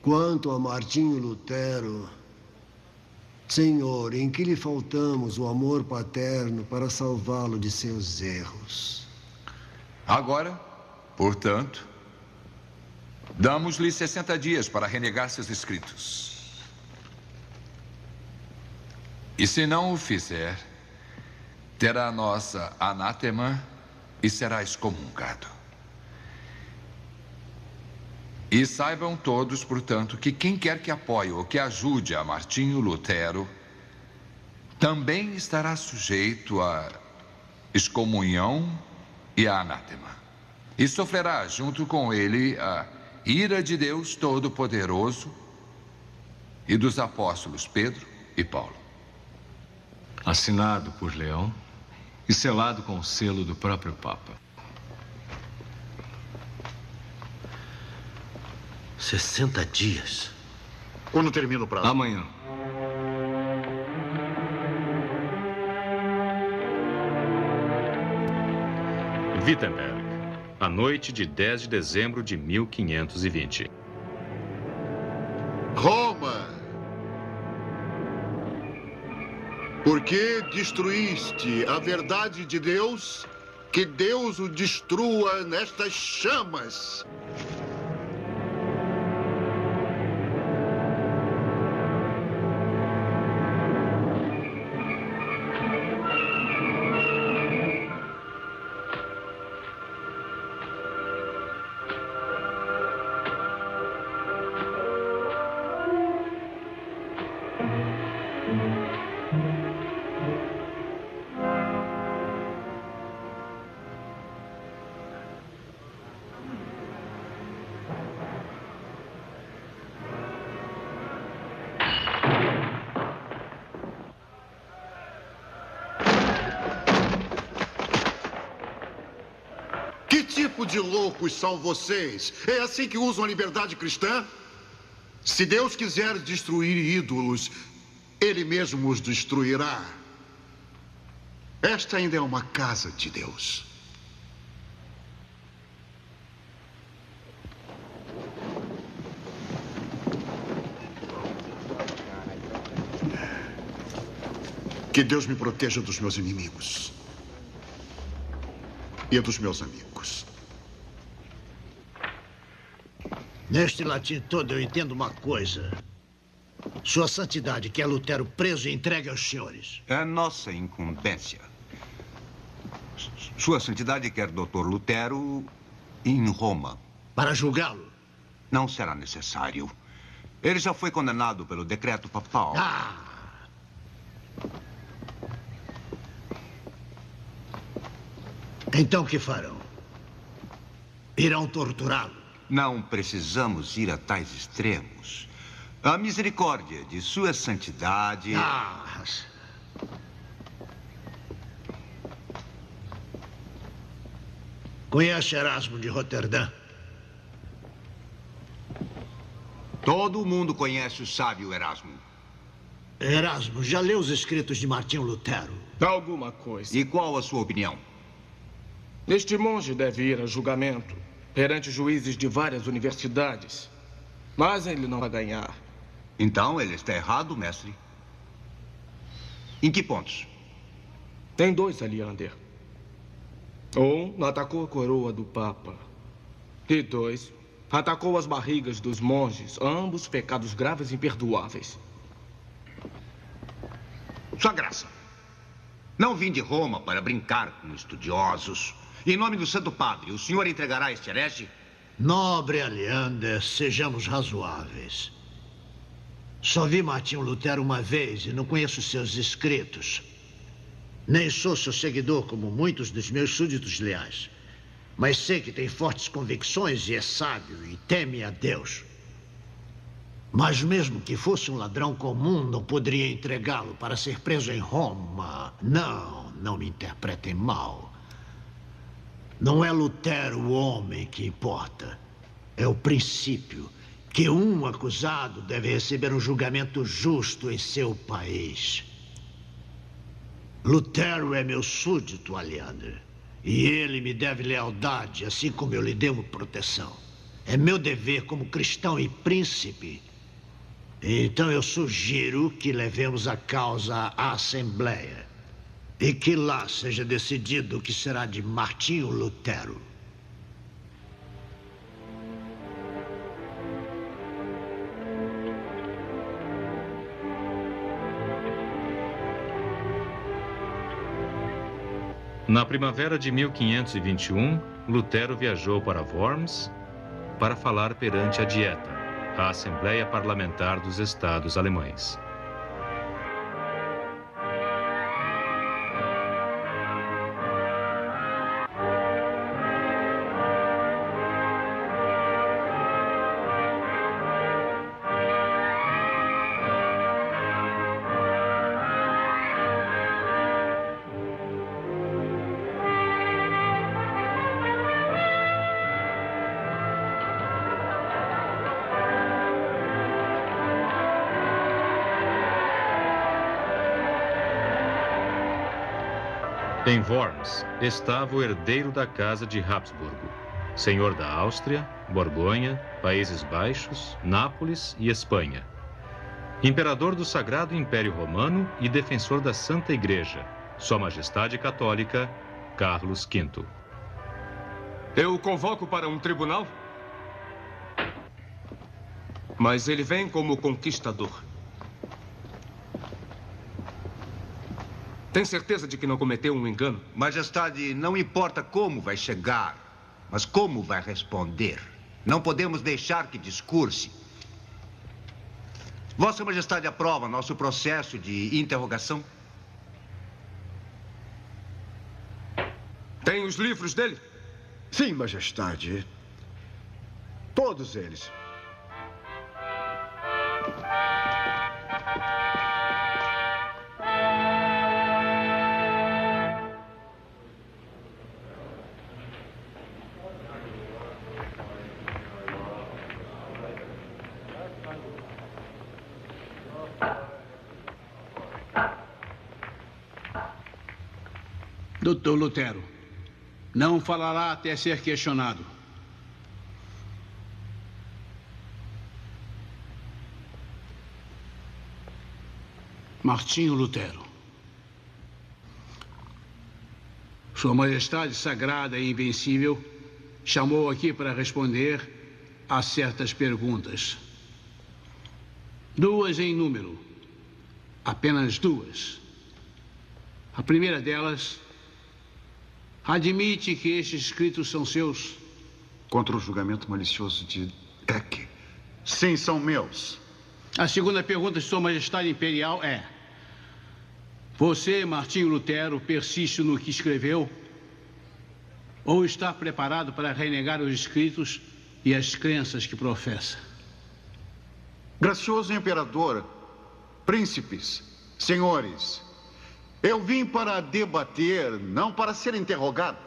Quanto a Martinho Lutero, Senhor, em que lhe faltamos o amor paterno para salvá-lo de seus erros? Agora, portanto, damos-lhe 60 dias para renegar seus escritos. E se não o fizer, terá a nossa anátema e será excomungado. E saibam todos, portanto, que quem quer que apoie ou que ajude a Martinho Lutero também estará sujeito a excomunhão e a anátema. E sofrerá junto com ele a ira de Deus Todo-Poderoso e dos apóstolos Pedro e Paulo. Assinado por Leão e selado com o selo do próprio Papa. 60 dias. Quando termina o prazo? Amanhã. Wittenberg. a noite de 10 de dezembro de 1520. Roma! Por que destruíste a verdade de Deus? Que Deus o destrua nestas chamas. Que tipo de loucos são vocês? É assim que usam a liberdade cristã? Se Deus quiser destruir ídolos, Ele mesmo os destruirá. Esta ainda é uma casa de Deus. Que Deus me proteja dos meus inimigos e dos meus amigos. Neste latim todo eu entendo uma coisa. Sua Santidade quer Lutero preso e entregue aos senhores. É nossa incumbência. Sua Santidade quer Dr. Lutero em Roma. Para julgá-lo? Não será necessário. Ele já foi condenado pelo decreto papal. Então o que farão? Irão torturá-lo? Não precisamos ir a tais extremos. A misericórdia de Sua Santidade... Conhece Erasmo de Roterdã? Todo mundo conhece o sábio Erasmo. Erasmo, já leu os escritos de Martinho Lutero? Alguma coisa. E qual a sua opinião? Este monge deve ir a julgamento perante juízes de várias universidades. Mas ele não vai ganhar. Então ele está errado, mestre? Em que pontos? Tem dois, Aleander. Um atacou a coroa do Papa. E dois, atacou as barrigas dos monges, ambos pecados graves e imperdoáveis. Sua Graça, não vim de Roma para brincar com estudiosos. Em nome do Santo Padre, o senhor entregará este herege? Nobre Aleander, sejamos razoáveis. Só vi Martinho Lutero uma vez e não conheço seus escritos. Nem sou seu seguidor como muitos dos meus súditos leais. Mas sei que tem fortes convicções e é sábio e teme a Deus. Mas mesmo que fosse um ladrão comum, não poderia entregá-lo para ser preso em Roma. Não me interpretem mal. Não é Lutero o homem que importa. É o princípio que um acusado deve receber um julgamento justo em seu país. Lutero é meu súdito, Aleander. E ele me deve lealdade, assim como eu lhe devo proteção. É meu dever como cristão e príncipe. Então eu sugiro que levemos a causa à Assembleia. E que lá seja decidido o que será de Martinho Lutero. Na primavera de 1521, Lutero viajou para Worms para falar perante a Dieta, a Assembleia Parlamentar dos Estados Alemães. Em Worms estava o herdeiro da casa de Habsburgo, senhor da Áustria, Borgonha, Países Baixos, Nápoles e Espanha. Imperador do Sagrado Império Romano e defensor da Santa Igreja, Sua Majestade Católica, Carlos V. Eu o convoco para um tribunal? Mas ele vem como conquistador. Tem certeza de que não cometeu um engano? Majestade, não importa como vai chegar, mas como vai responder. Não podemos deixar que discurse. Vossa Majestade aprova nosso processo de interrogação? Tem os livros dele? Sim, Majestade. Todos eles. Doutor Lutero, não falará até ser questionado. Martinho Lutero. Sua Majestade Sagrada e Invencível chamou aqui para responder a certas perguntas. 2 em número. Apenas 2. A primeira delas: admite que estes escritos são seus? Contra o julgamento malicioso de Eck. Sim, são meus. A segunda pergunta de Sua Majestade Imperial é: você, Martinho Lutero, persiste no que escreveu? Ou está preparado para renegar os escritos e as crenças que professa? Gracioso imperador, príncipes, senhores, eu vim para debater, não para ser interrogado.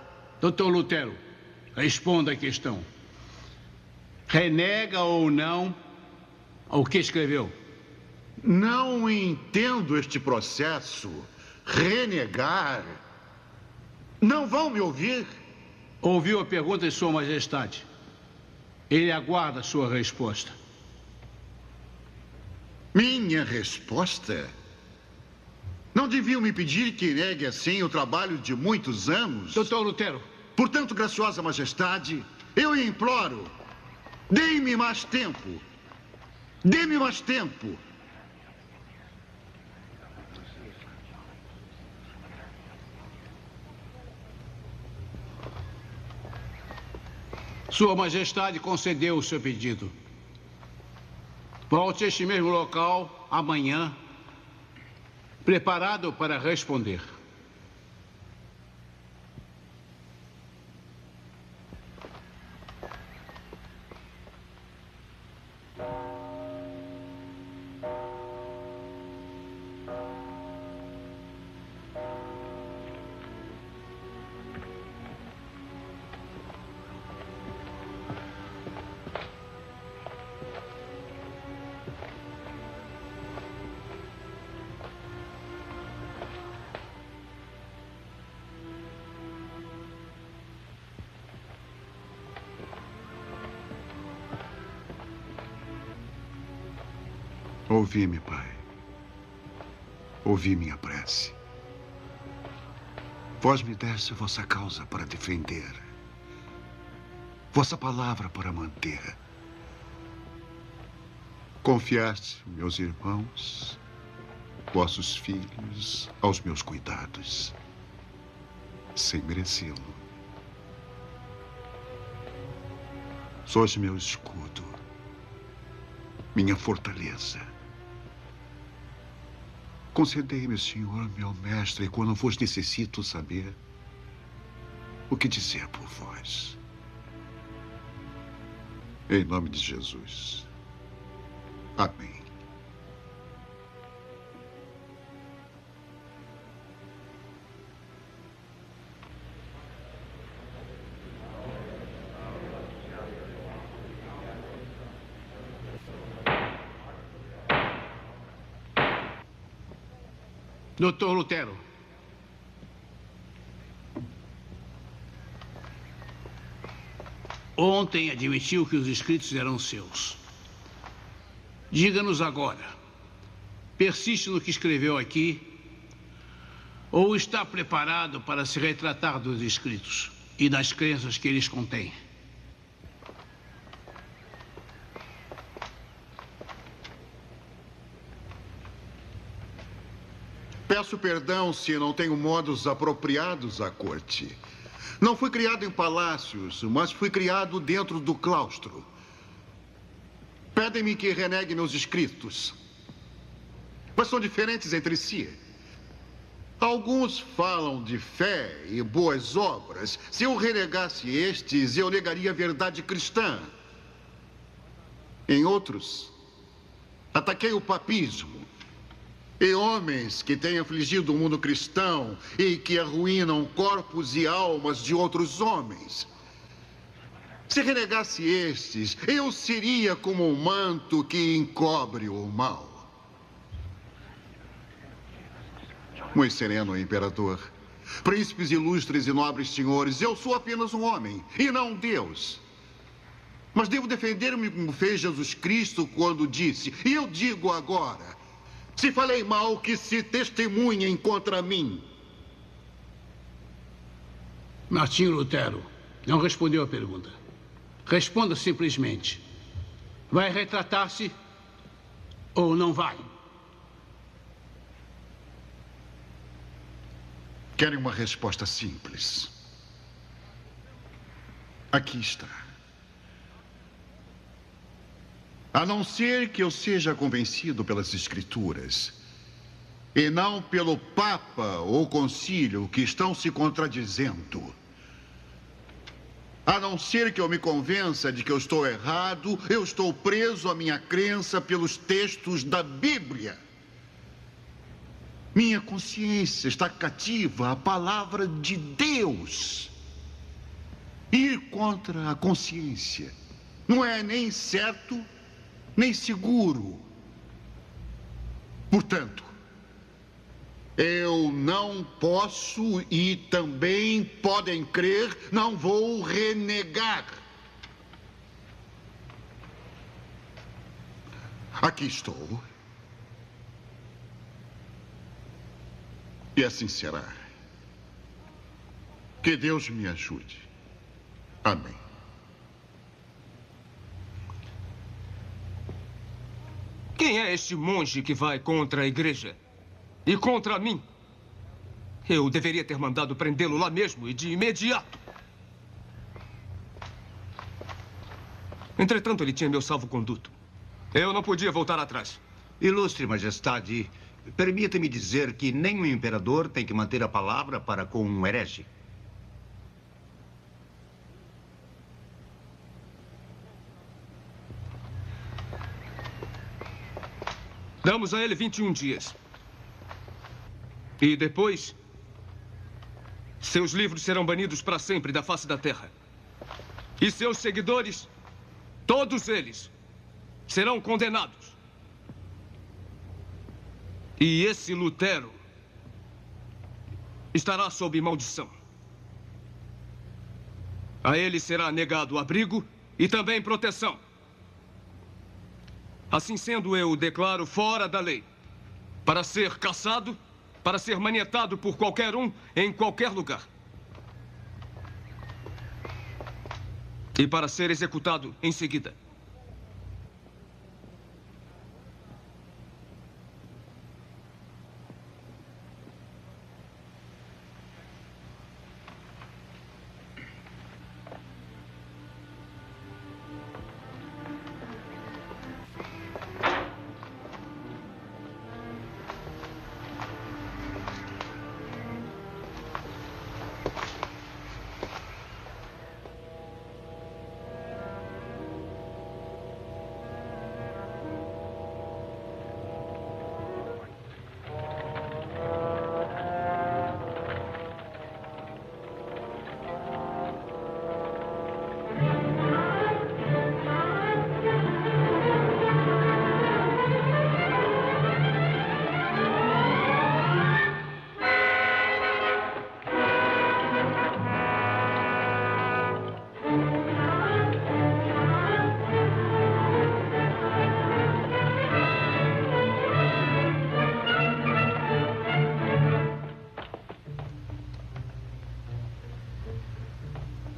Doutor Lutero, responda a questão. Renega ou não o que escreveu? Não entendo este processo. Renegar. Não vão me ouvir? Ouviu a pergunta de Sua Majestade. Ele aguarda a sua resposta. Minha resposta? Não deviam me pedir que negue assim o trabalho de muitos anos? Doutor Lutero. Portanto, graciosa Majestade, eu imploro, dê-me mais tempo. Dê-me mais tempo. Sua Majestade concedeu o seu pedido. Volte a este mesmo local amanhã, preparado para responder. Ouvi-me, Pai. Ouvi minha prece. Vós me deste vossa causa para defender. Vossa palavra para manter. Confiaste meus irmãos, vossos filhos, aos meus cuidados, sem merecê-lo. Sois meu escudo, minha fortaleza. Concedei-me, Senhor, meu mestre, quando vos necessito saber o que dizer por vós. Em nome de Jesus. Amém. Doutor Lutero. ontem admitiu que os escritos eram seus. Diga-nos agora, persiste no que escreveu aqui ou está preparado para se retratar dos escritos e das crenças que eles contêm? Peço perdão se não tenho modos apropriados à corte. Não fui criado em palácios, mas fui criado dentro do claustro. Pedem-me que renegue meus escritos, mas são diferentes entre si. Alguns falam de fé e boas obras. Se eu renegasse estes, eu negaria a verdade cristã. Em outros, ataquei o papismo. E homens que têm afligido o mundo cristão e que arruinam corpos e almas de outros homens. Se renegasse estes, eu seria como um manto que encobre o mal. Muito sereno, imperador. Príncipes ilustres e nobres senhores, eu sou apenas um homem e não Deus. Mas devo defender-me como fez Jesus Cristo quando disse, e eu digo agora, se falei mal, que se testemunhem contra mim. Martinho Lutero não respondeu à pergunta. Responda simplesmente. Vai retratar-se ou não vai? Querem uma resposta simples. Aqui está. A não ser que eu seja convencido pelas Escrituras, e não pelo Papa ou Concílio que estão se contradizendo. A não ser que eu me convença de que eu estou errado, eu estou preso à minha crença pelos textos da Bíblia. Minha consciência está cativa à palavra de Deus. Ir contra a consciência não é nem certo, nem seguro. Portanto, eu não posso e também podem crer, não vou renegar. Aqui estou. E assim será. Que Deus me ajude. Amém. Quem é este monge que vai contra a igreja? E contra mim? Eu deveria ter mandado prendê-lo lá mesmo e de imediato. Entretanto, ele tinha meu salvo-conduto. Eu não podia voltar atrás. Ilustre Majestade, permita-me dizer que nem o imperador tem que manter a palavra para com um herege. Damos a ele 21 dias. E depois, seus livros serão banidos para sempre da face da terra. E seus seguidores, todos eles, serão condenados. E esse Lutero estará sob maldição. A ele será negado abrigo e também proteção. Assim sendo, eu o declaro fora da lei, para ser caçado, para ser manietado por qualquer um, em qualquer lugar. E para ser executado em seguida.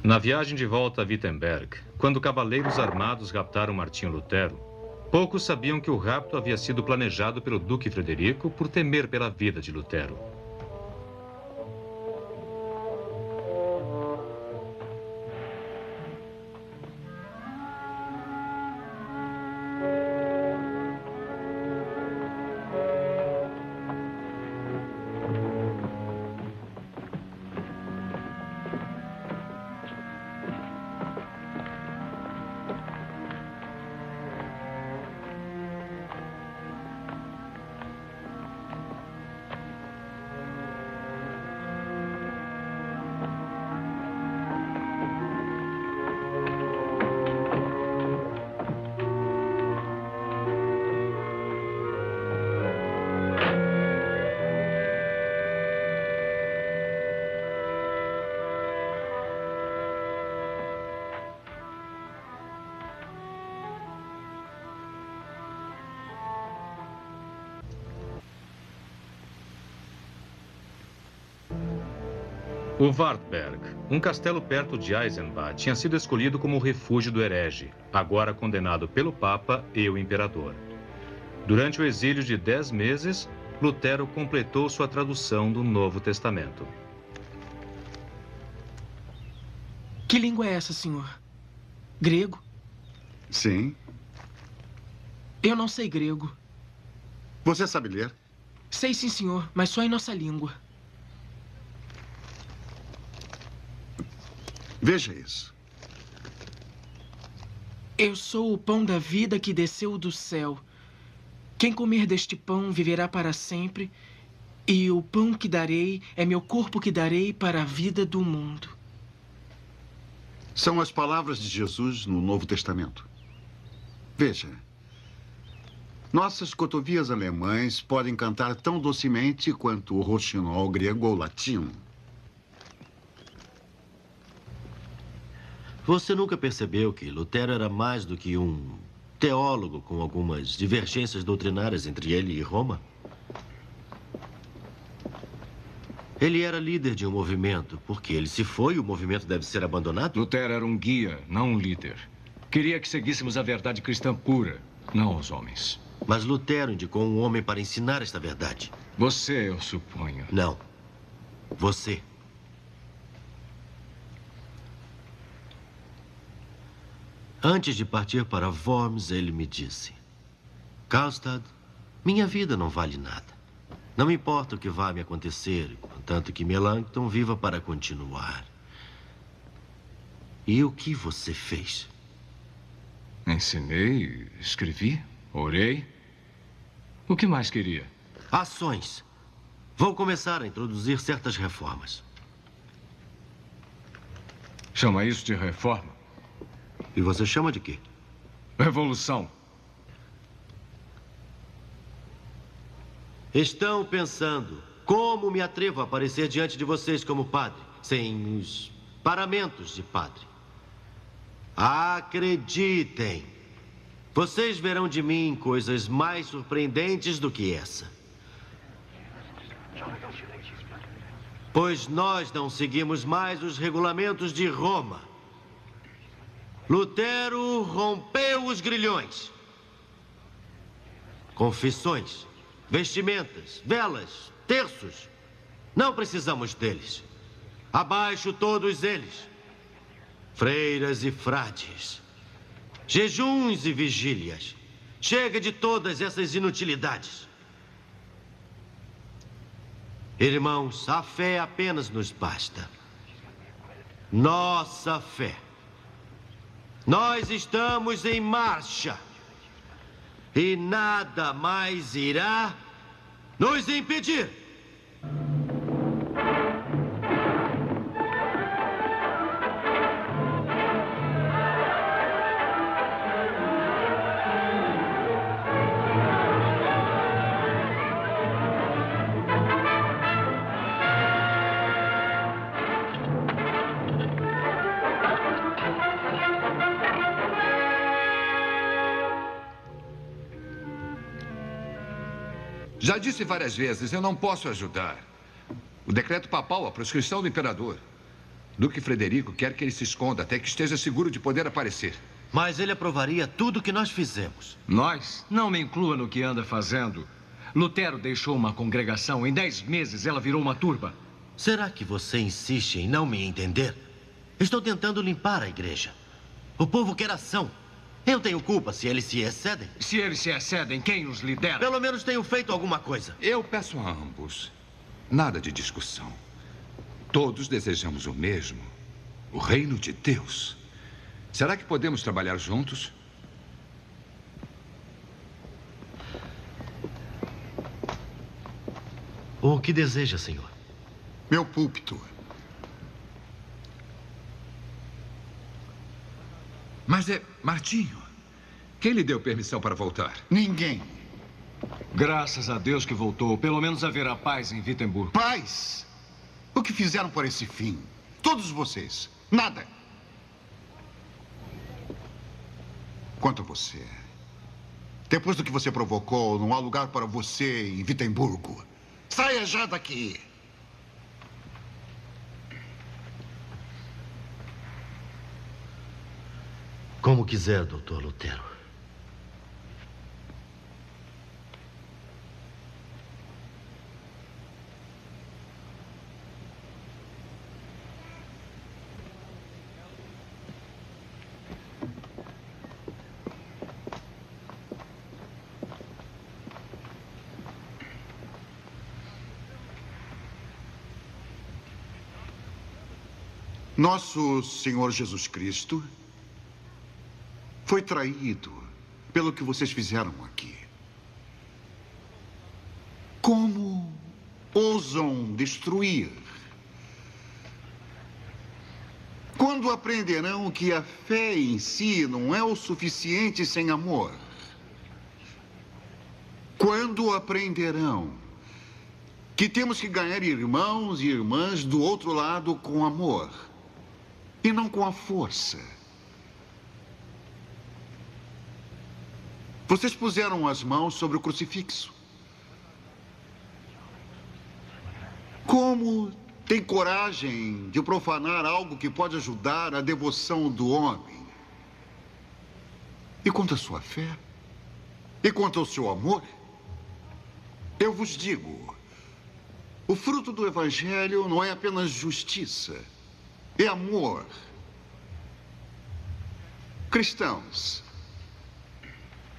Na viagem de volta a Wittenberg, quando cavaleiros armados raptaram Martinho Lutero, poucos sabiam que o rapto havia sido planejado pelo Duque Frederico por temer pela vida de Lutero. O Wartberg, um castelo perto de Eisenbach, tinha sido escolhido como o refúgio do herege, agora condenado pelo Papa e o Imperador. Durante o exílio de 10 meses, Lutero completou sua tradução do Novo Testamento. Que língua é essa, senhor? Grego? Sim. Eu não sei grego. Você sabe ler? Sei sim, senhor, mas só em nossa língua. Veja isso. Eu sou o pão da vida que desceu do céu. Quem comer deste pão viverá para sempre, e o pão que darei é meu corpo que darei para a vida do mundo. São as palavras de Jesus no Novo Testamento. Veja. Nossas cotovias alemães podem cantar tão docemente quanto o roxinol grego ou latino. Você nunca percebeu que Lutero era mais do que um teólogo com algumas divergências doutrinárias entre ele e Roma? Ele era líder de um movimento. Porque ele se foi, o movimento deve ser abandonado? Lutero era um guia, não um líder. Queria que seguíssemos a verdade cristã pura, não os homens. Mas Lutero indicou um homem para ensinar esta verdade. Você, eu suponho. Não. Você. Antes de partir para Worms, ele me disse: Karlstad, minha vida não vale nada. Não me importa o que vá me acontecer, contanto que Melanchthon viva para continuar. E o que você fez? Ensinei, escrevi, orei. O que mais queria? Ações. Vou começar a introduzir certas reformas. Chama isso de reforma? E você chama de quê? Revolução. Estão pensando como me atrevo a aparecer diante de vocês como padre, sem os paramentos de padre. Acreditem, vocês verão de mim coisas mais surpreendentes do que essa. Pois nós não seguimos mais os regulamentos de Roma. Lutero rompeu os grilhões. Confissões, vestimentas, velas, terços. Não precisamos deles. Abaixo todos eles. Freiras e frades. Jejuns e vigílias. Chega de todas essas inutilidades. Irmãos, a fé apenas nos basta. Nossa fé. Nós estamos em marcha. E nada mais irá nos impedir. Já disse várias vezes, eu não posso ajudar. O decreto papal, a proscrição do imperador. Duque Frederico quer que ele se esconda até que esteja seguro de poder aparecer. Mas ele aprovaria tudo o que nós fizemos. Nós? Não me inclua no que anda fazendo. Lutero deixou uma congregação. Em 10 meses, ela virou uma turba. Será que você insiste em não me entender? Estou tentando limpar a igreja. O povo quer ação. Eu tenho culpa se eles se excedem. Se eles se excedem, quem os lidera? Pelo menos tenho feito alguma coisa. Eu peço a ambos. Nada de discussão. Todos desejamos o mesmo. O reino de Deus. Será que podemos trabalhar juntos? O que deseja, senhor? Meu púlpito. Mas Martinho, quem lhe deu permissão para voltar? Ninguém. Graças a Deus que voltou. Pelo menos haverá paz em Wittenberg. Paz? O que fizeram por esse fim? Todos vocês. Nada. Quanto a você. Depois do que você provocou, não há lugar para você em Wittenberg. Saia já daqui. Como quiser, Dr. Lutero. Nosso Senhor Jesus Cristo foi traído pelo que vocês fizeram aqui. Como ousam destruir? Quando aprenderão que a fé em si não é o suficiente sem amor? Quando aprenderão que temos que ganhar irmãos e irmãs do outro lado com amor e não com a força? Vocês puseram as mãos sobre o crucifixo. Como tem coragem de profanar algo que pode ajudar a devoção do homem? E quanto à sua fé? E quanto ao seu amor? Eu vos digo, o fruto do Evangelho não é apenas justiça, é amor. Cristãos,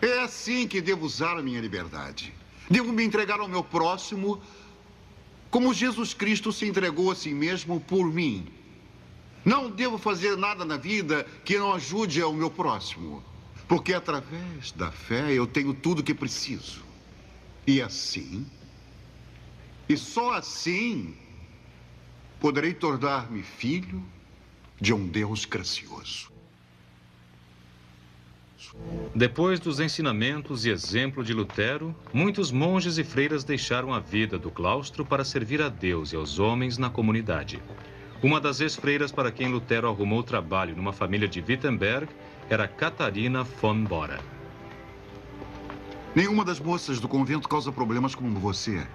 é assim que devo usar a minha liberdade. Devo me entregar ao meu próximo como Jesus Cristo se entregou a si mesmo por mim. Não devo fazer nada na vida que não ajude ao meu próximo, porque através da fé eu tenho tudo o que preciso. E assim, e só assim, poderei tornar-me filho de um Deus gracioso. Depois dos ensinamentos e exemplo de Lutero, muitos monges e freiras deixaram a vida do claustro para servir a Deus e aos homens na comunidade. Uma das ex-freiras para quem Lutero arrumou trabalho numa família de Wittenberg era Catarina von Bora. Nenhuma das moças do convento causa problemas como você.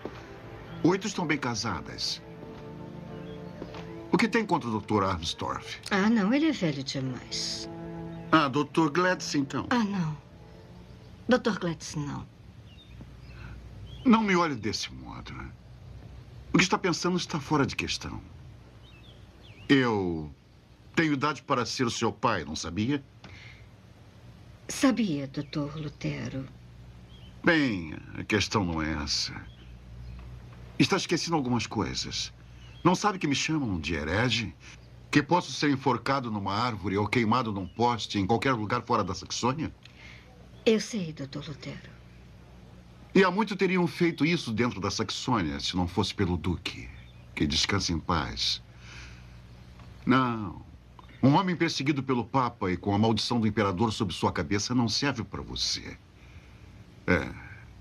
8 estão bem casadas. O que tem contra o Dr. Armstorff? Ah, não, ele é velho demais. Ah, Dr. Gladys, então. Ah, não. Dr. Gladys, não. Não me olhe desse modo. O que está pensando está fora de questão. Eu tenho idade para ser o seu pai, não sabia? Sabia, Dr. Lutero. Bem, a questão não é essa. Está esquecendo algumas coisas. Não sabe que me chamam de herege? Que posso ser enforcado numa árvore ou queimado num poste em qualquer lugar fora da Saxônia? Eu sei, Dr. Lutero. E há muito teriam feito isso dentro da Saxônia, se não fosse pelo Duque. Que descanse em paz. Não. Um homem perseguido pelo Papa e com a maldição do imperador sobre sua cabeça não serve para você.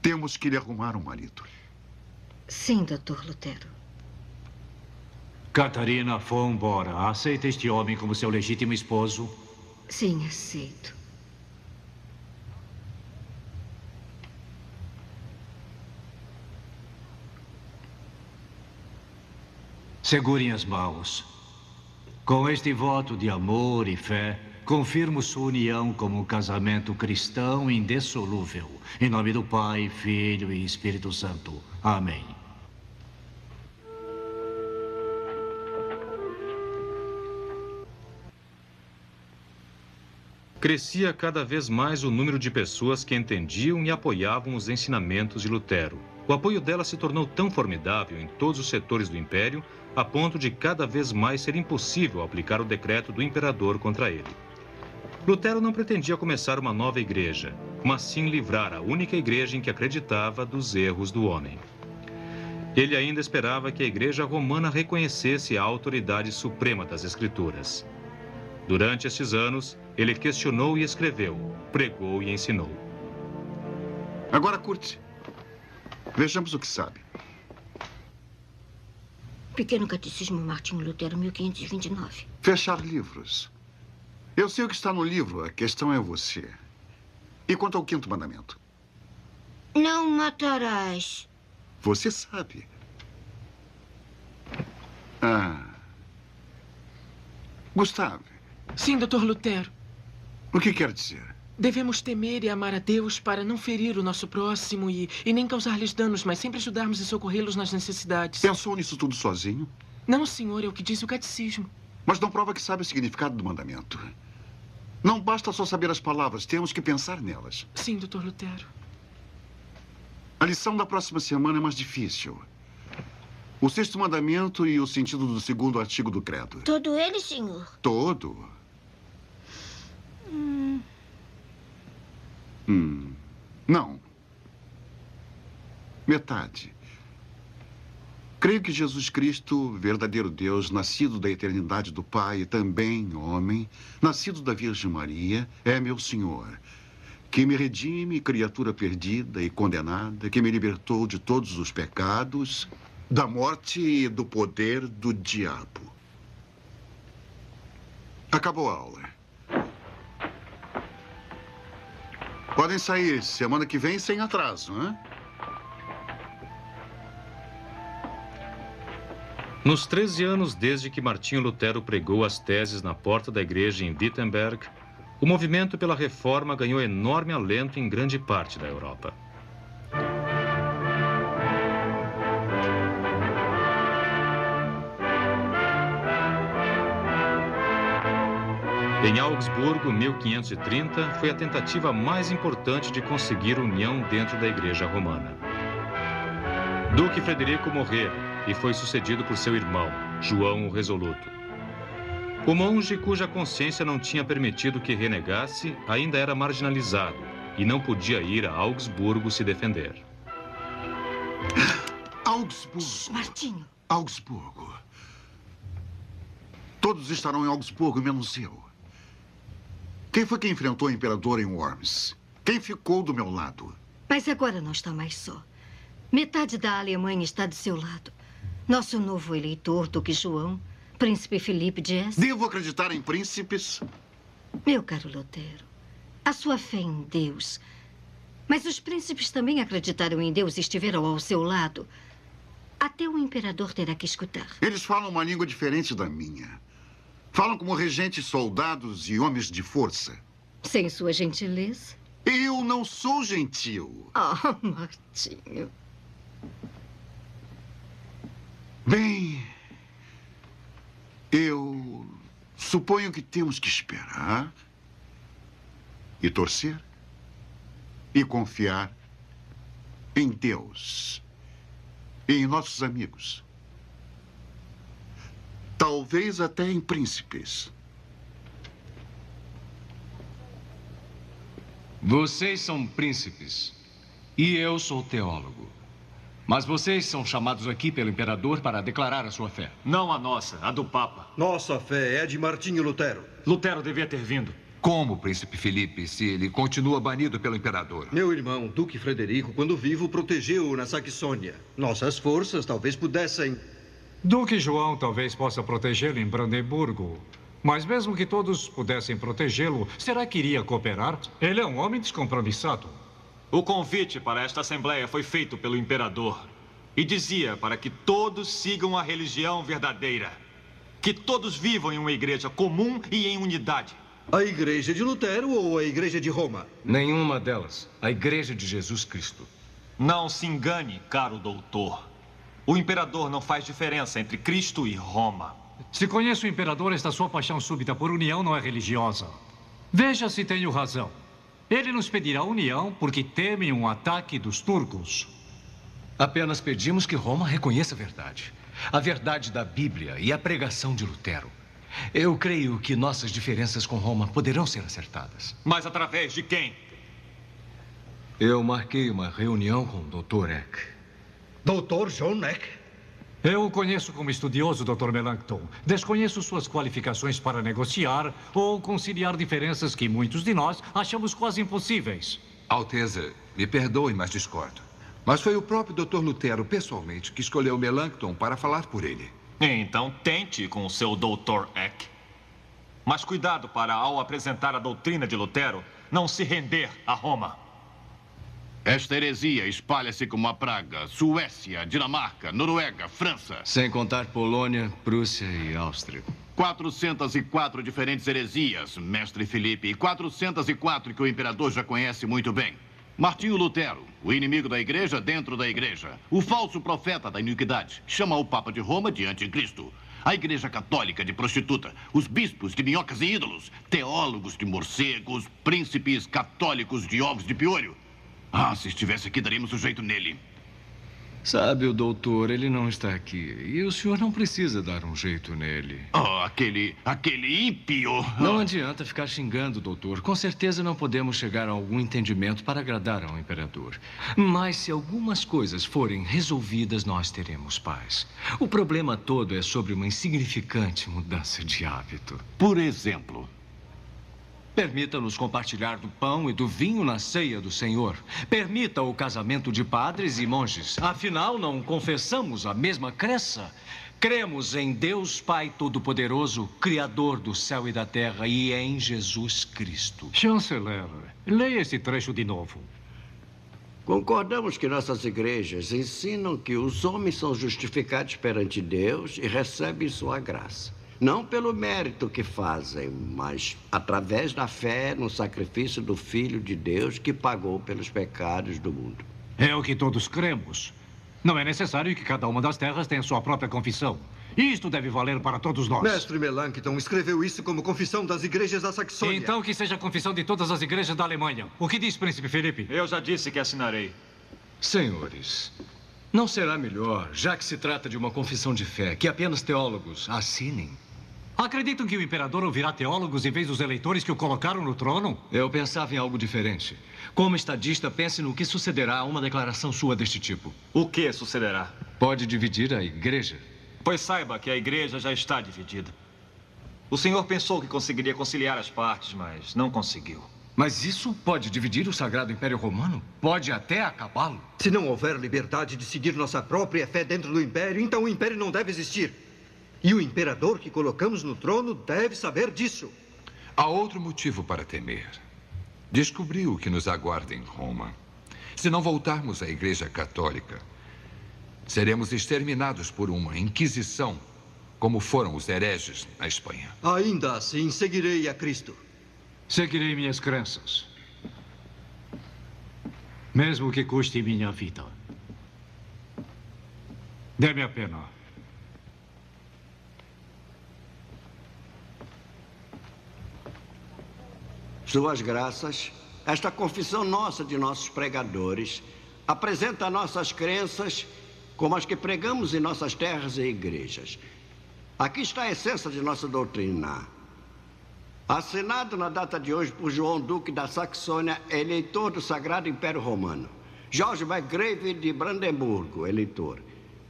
Temos que lhe arrumar um marido. Sim, Dr. Lutero. Catarina von Bora, aceita este homem como seu legítimo esposo? Sim, aceito. Segurem as mãos. Com este voto de amor e fé, confirmo sua união como um casamento cristão indissolúvel. Em nome do Pai, Filho e Espírito Santo. Amém. Crescia cada vez mais o número de pessoas que entendiam e apoiavam os ensinamentos de Lutero. O apoio dela se tornou tão formidável em todos os setores do império, a ponto de cada vez mais ser impossível aplicar o decreto do imperador contra ele. Lutero não pretendia começar uma nova igreja, mas sim livrar a única igreja em que acreditava dos erros do homem. Ele ainda esperava que a igreja romana reconhecesse a autoridade suprema das Escrituras. Durante estes anos, ele questionou e escreveu, pregou e ensinou. Agora curte. Vejamos o que sabe. Pequeno Catecismo Martinho Lutero, 1529. Fechar livros. Eu sei o que está no livro, a questão é você. E quanto ao 5º mandamento? Não matarás. Você sabe. Gustavo. Sim, Dr. Lutero. O que quer dizer? Devemos temer e amar a Deus para não ferir o nosso próximo e nem causar-lhes danos, mas sempre ajudarmos e socorrê-los nas necessidades. Pensou nisso tudo sozinho? Não, senhor, é o que diz o catecismo. Mas não prova que sabe o significado do mandamento. Não basta só saber as palavras, temos que pensar nelas. Sim, Dr. Lutero. A lição da próxima semana é mais difícil. O 6º mandamento e o sentido do 2º artigo do credo. Todo ele, senhor? Todo. Não. Metade. Creio que Jesus Cristo, verdadeiro Deus, nascido da eternidade do Pai, também homem, nascido da Virgem Maria, é meu Senhor, que me redime, criatura perdida e condenada, que me libertou de todos os pecados, da morte e do poder do diabo. Acabou a aula. Podem sair semana que vem sem atraso, né? Nos 13 anos desde que Martinho Lutero pregou as teses na porta da igreja em Wittenberg, o movimento pela reforma ganhou enorme alento em grande parte da Europa. Em Augsburgo, 1530, foi a tentativa mais importante de conseguir união dentro da Igreja Romana. Duque Frederico morrera e foi sucedido por seu irmão, João o Resoluto. O monge cuja consciência não tinha permitido que renegasse ainda era marginalizado e não podia ir a Augsburgo se defender. Augsburgo. Martinho. Augsburgo. Todos estarão em Augsburgo, menos eu. Quem foi que enfrentou o imperador em Worms? Quem ficou do meu lado? Mas agora não está mais só. Metade da Alemanha está do seu lado. Nosso novo eleitor, Duque João, Príncipe Felipe de Hesse. Devo acreditar em príncipes? Meu caro Lutero, a sua fé em Deus. Mas os príncipes também acreditaram em Deus e estiveram ao seu lado. Até o imperador terá que escutar. Eles falam uma língua diferente da minha. Falam como regentes, soldados e homens de força. Sem sua gentileza? Eu não sou gentil. Ah, Martinho. Bem, eu suponho que temos que esperar e torcer e confiar em Deus e em nossos amigos. Talvez até em príncipes. Vocês são príncipes e eu sou teólogo. Mas vocês são chamados aqui pelo imperador para declarar a sua fé. Não a nossa, a do Papa. Nossa fé é de Martinho Lutero. Lutero devia ter vindo. Como, Príncipe Felipe, se ele continua banido pelo imperador? Meu irmão, Duque Frederico, quando vivo, protegeu-o na Saxônia. Nossas forças talvez pudessem... Duque João talvez possa protegê-lo em Brandemburgo. Mas mesmo que todos pudessem protegê-lo, será que iria cooperar? Ele é um homem descompromissado. O convite para esta assembleia foi feito pelo imperador. E dizia para que todos sigam a religião verdadeira. Que todos vivam em uma igreja comum e em unidade. A igreja de Lutero ou a igreja de Roma? Nenhuma delas. A igreja de Jesus Cristo. Não se engane, caro doutor. O imperador não faz diferença entre Cristo e Roma. Se conheço o imperador, esta sua paixão súbita por união não é religiosa. Veja se tenho razão. Ele nos pedirá união porque teme um ataque dos turcos. Apenas pedimos que Roma reconheça a verdade da Bíblia e a pregação de Lutero. Eu creio que nossas diferenças com Roma poderão ser acertadas. Mas através de quem? Eu marquei uma reunião com o Dr. Eck. Dr. John Eck? Eu o conheço como estudioso, Dr. Melanchthon. Desconheço suas qualificações para negociar ou conciliar diferenças que muitos de nós achamos quase impossíveis. Alteza, me perdoe, mas discordo. Mas foi o próprio Dr. Lutero, pessoalmente, que escolheu Melanchthon para falar por ele. Então tente com o seu Dr. Eck. Mas cuidado para, ao apresentar a doutrina de Lutero, não se render a Roma. Esta heresia espalha-se como uma praga. Suécia, Dinamarca, Noruega, França. Sem contar Polônia, Prússia e Áustria. 404 diferentes heresias, mestre Filipe, e 404 que o imperador já conhece muito bem. Martinho Lutero, o inimigo da igreja dentro da igreja. O falso profeta da iniquidade. Chama o Papa de Roma de anticristo. A igreja católica de prostituta. Os bispos de minhocas e ídolos. Teólogos de morcegos. Príncipes católicos de ovos de piolho. Ah, se estivesse aqui, daríamos um jeito nele. Sabe, o doutor, ele não está aqui. E o senhor não precisa dar um jeito nele. Oh, aquele ímpio. Não adianta ficar xingando, doutor. Com certeza não podemos chegar a algum entendimento para agradar ao imperador. Mas se algumas coisas forem resolvidas, nós teremos paz. O problema todo é sobre uma insignificante mudança de hábito. Por exemplo? Permita-nos compartilhar do pão e do vinho na ceia do Senhor. Permita o casamento de padres e monges. Afinal, não confessamos a mesma crença. Cremos em Deus Pai Todo-Poderoso, Criador do céu e da terra, e em Jesus Cristo. Chanceler, leia esse trecho de novo. Concordamos que nossas igrejas ensinam que os homens são justificados perante Deus e recebem sua graça. Não pelo mérito que fazem, mas através da fé no sacrifício do Filho de Deus que pagou pelos pecados do mundo. É o que todos cremos. Não é necessário que cada uma das terras tenha sua própria confissão. Isto deve valer para todos nós. Mestre Melanchthon escreveu isso como confissão das igrejas da Saxônia. Então que seja a confissão de todas as igrejas da Alemanha. O que diz, Príncipe Felipe? Eu já disse que assinarei. Senhores, não será melhor, já que se trata de uma confissão de fé, que apenas teólogos assinem? Acreditam que o imperador ouvirá teólogos em vez dos eleitores que o colocaram no trono? Eu pensava em algo diferente. Como estadista, pense no que sucederá a uma declaração sua deste tipo. O que sucederá? Pode dividir a igreja. Pois saiba que a igreja já está dividida. O senhor pensou que conseguiria conciliar as partes, mas não conseguiu. Mas isso pode dividir o Sagrado Império Romano? Pode até acabá-lo? Se não houver liberdade de seguir nossa própria fé dentro do Império, então o Império não deve existir. E o imperador que colocamos no trono deve saber disso. Há outro motivo para temer. Descobriu o que nos aguarda em Roma. Se não voltarmos à Igreja Católica, seremos exterminados por uma inquisição, como foram os hereges na Espanha. Ainda assim, seguirei a Cristo. Seguirei minhas crenças. Mesmo que custe minha vida. Dê-me a pena. Suas graças, esta confissão nossa de nossos pregadores apresenta nossas crenças como as que pregamos em nossas terras e igrejas. Aqui está a essência de nossa doutrina. Assinado na data de hoje por João Duque da Saxônia, eleitor do Sagrado Império Romano. Jorge Margrave de Brandemburgo, eleitor.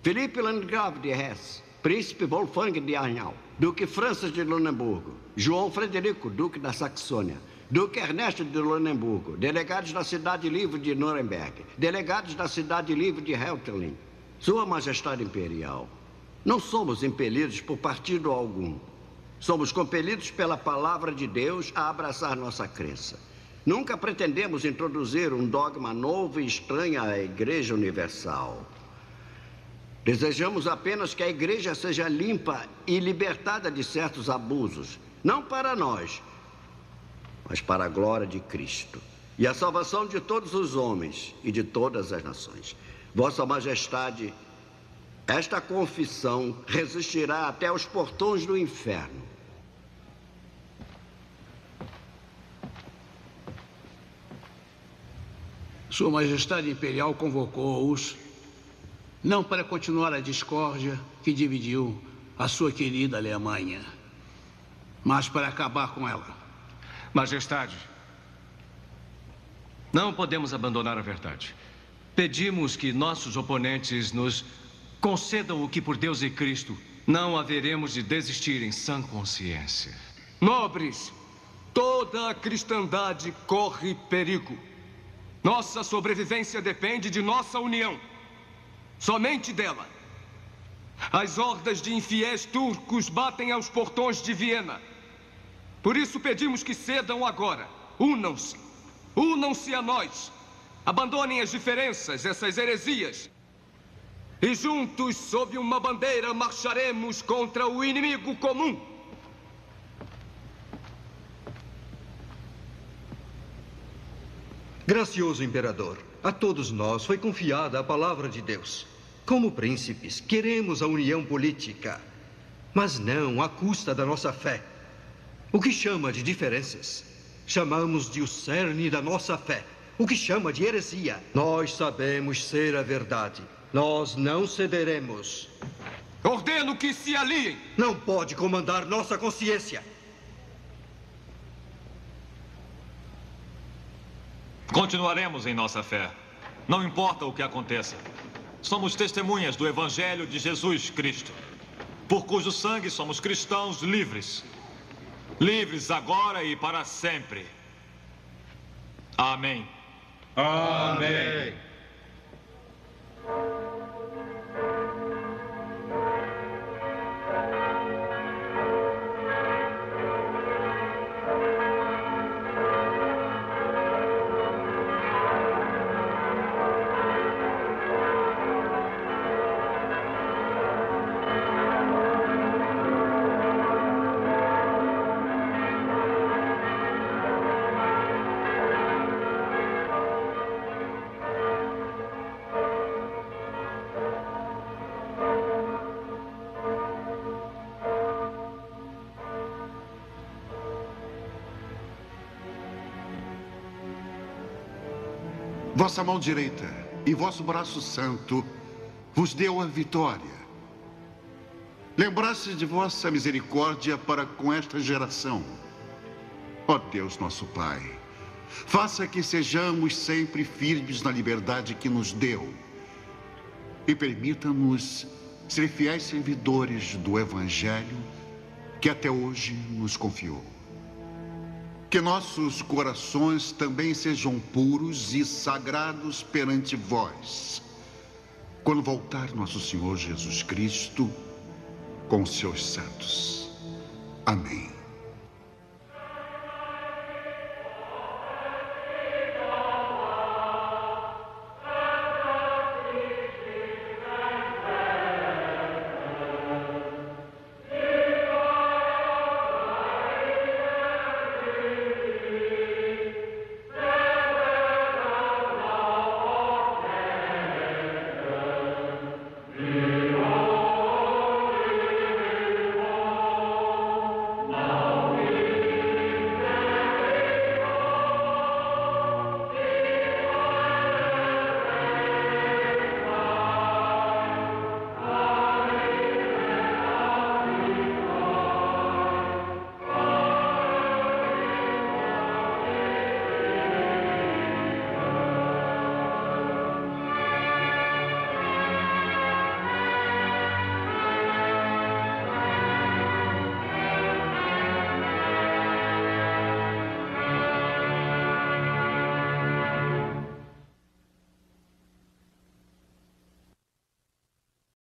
Felipe Landgrave de Hesse, Príncipe Wolfgang de Arnau. Duque Francis de Lunemburgo. João Frederico, Duque da Saxônia. Duque Ernesto de Lunemburgo, delegados da Cidade Livre de Nuremberg, delegados da Cidade Livre de Helterlin. Sua Majestade Imperial, não somos impelidos por partido algum. Somos compelidos pela palavra de Deus a abraçar nossa crença. Nunca pretendemos introduzir um dogma novo e estranho à Igreja Universal. Desejamos apenas que a igreja seja limpa e libertada de certos abusos. Não para nós, mas para a glória de Cristo e a salvação de todos os homens e de todas as nações. Vossa Majestade, esta confissão resistirá até os portões do inferno. Sua Majestade Imperial convocou-os não para continuar a discórdia que dividiu a sua querida Alemanha, mas para acabar com ela. Majestade, não podemos abandonar a verdade. Pedimos que nossos oponentes nos concedam o que, por Deus e Cristo, não haveremos de desistir em sã consciência. Nobres, toda a cristandade corre perigo. Nossa sobrevivência depende de nossa união. Somente dela. As hordas de infiéis turcos batem aos portões de Viena. Por isso pedimos que cedam agora. Unam-se. Unam-se a nós. Abandonem as diferenças, essas heresias. E juntos, sob uma bandeira, marcharemos contra o inimigo comum. Gracioso imperador, a todos nós foi confiada a palavra de Deus. Como príncipes, queremos a união política, mas não à custa da nossa fé. O que chama de diferenças, chamamos de o cerne da nossa fé. O que chama de heresia, nós sabemos ser a verdade. Nós não cederemos. Ordeno que se aliem. Não pode comandar nossa consciência. Continuaremos em nossa fé. Não importa o que aconteça. Somos testemunhas do Evangelho de Jesus Cristo, por cujo sangue somos cristãos livres. Livres agora e para sempre. Amém. Amém. Vossa mão direita e vosso braço santo vos deu a vitória. Lembraste de vossa misericórdia para com esta geração. Ó Deus nosso Pai, faça que sejamos sempre firmes na liberdade que nos deu e permita-nos ser fiéis servidores do Evangelho que até hoje nos confiou. Que nossos corações também sejam puros e sagrados perante vós, quando voltar nosso Senhor Jesus Cristo com os seus santos. Amém.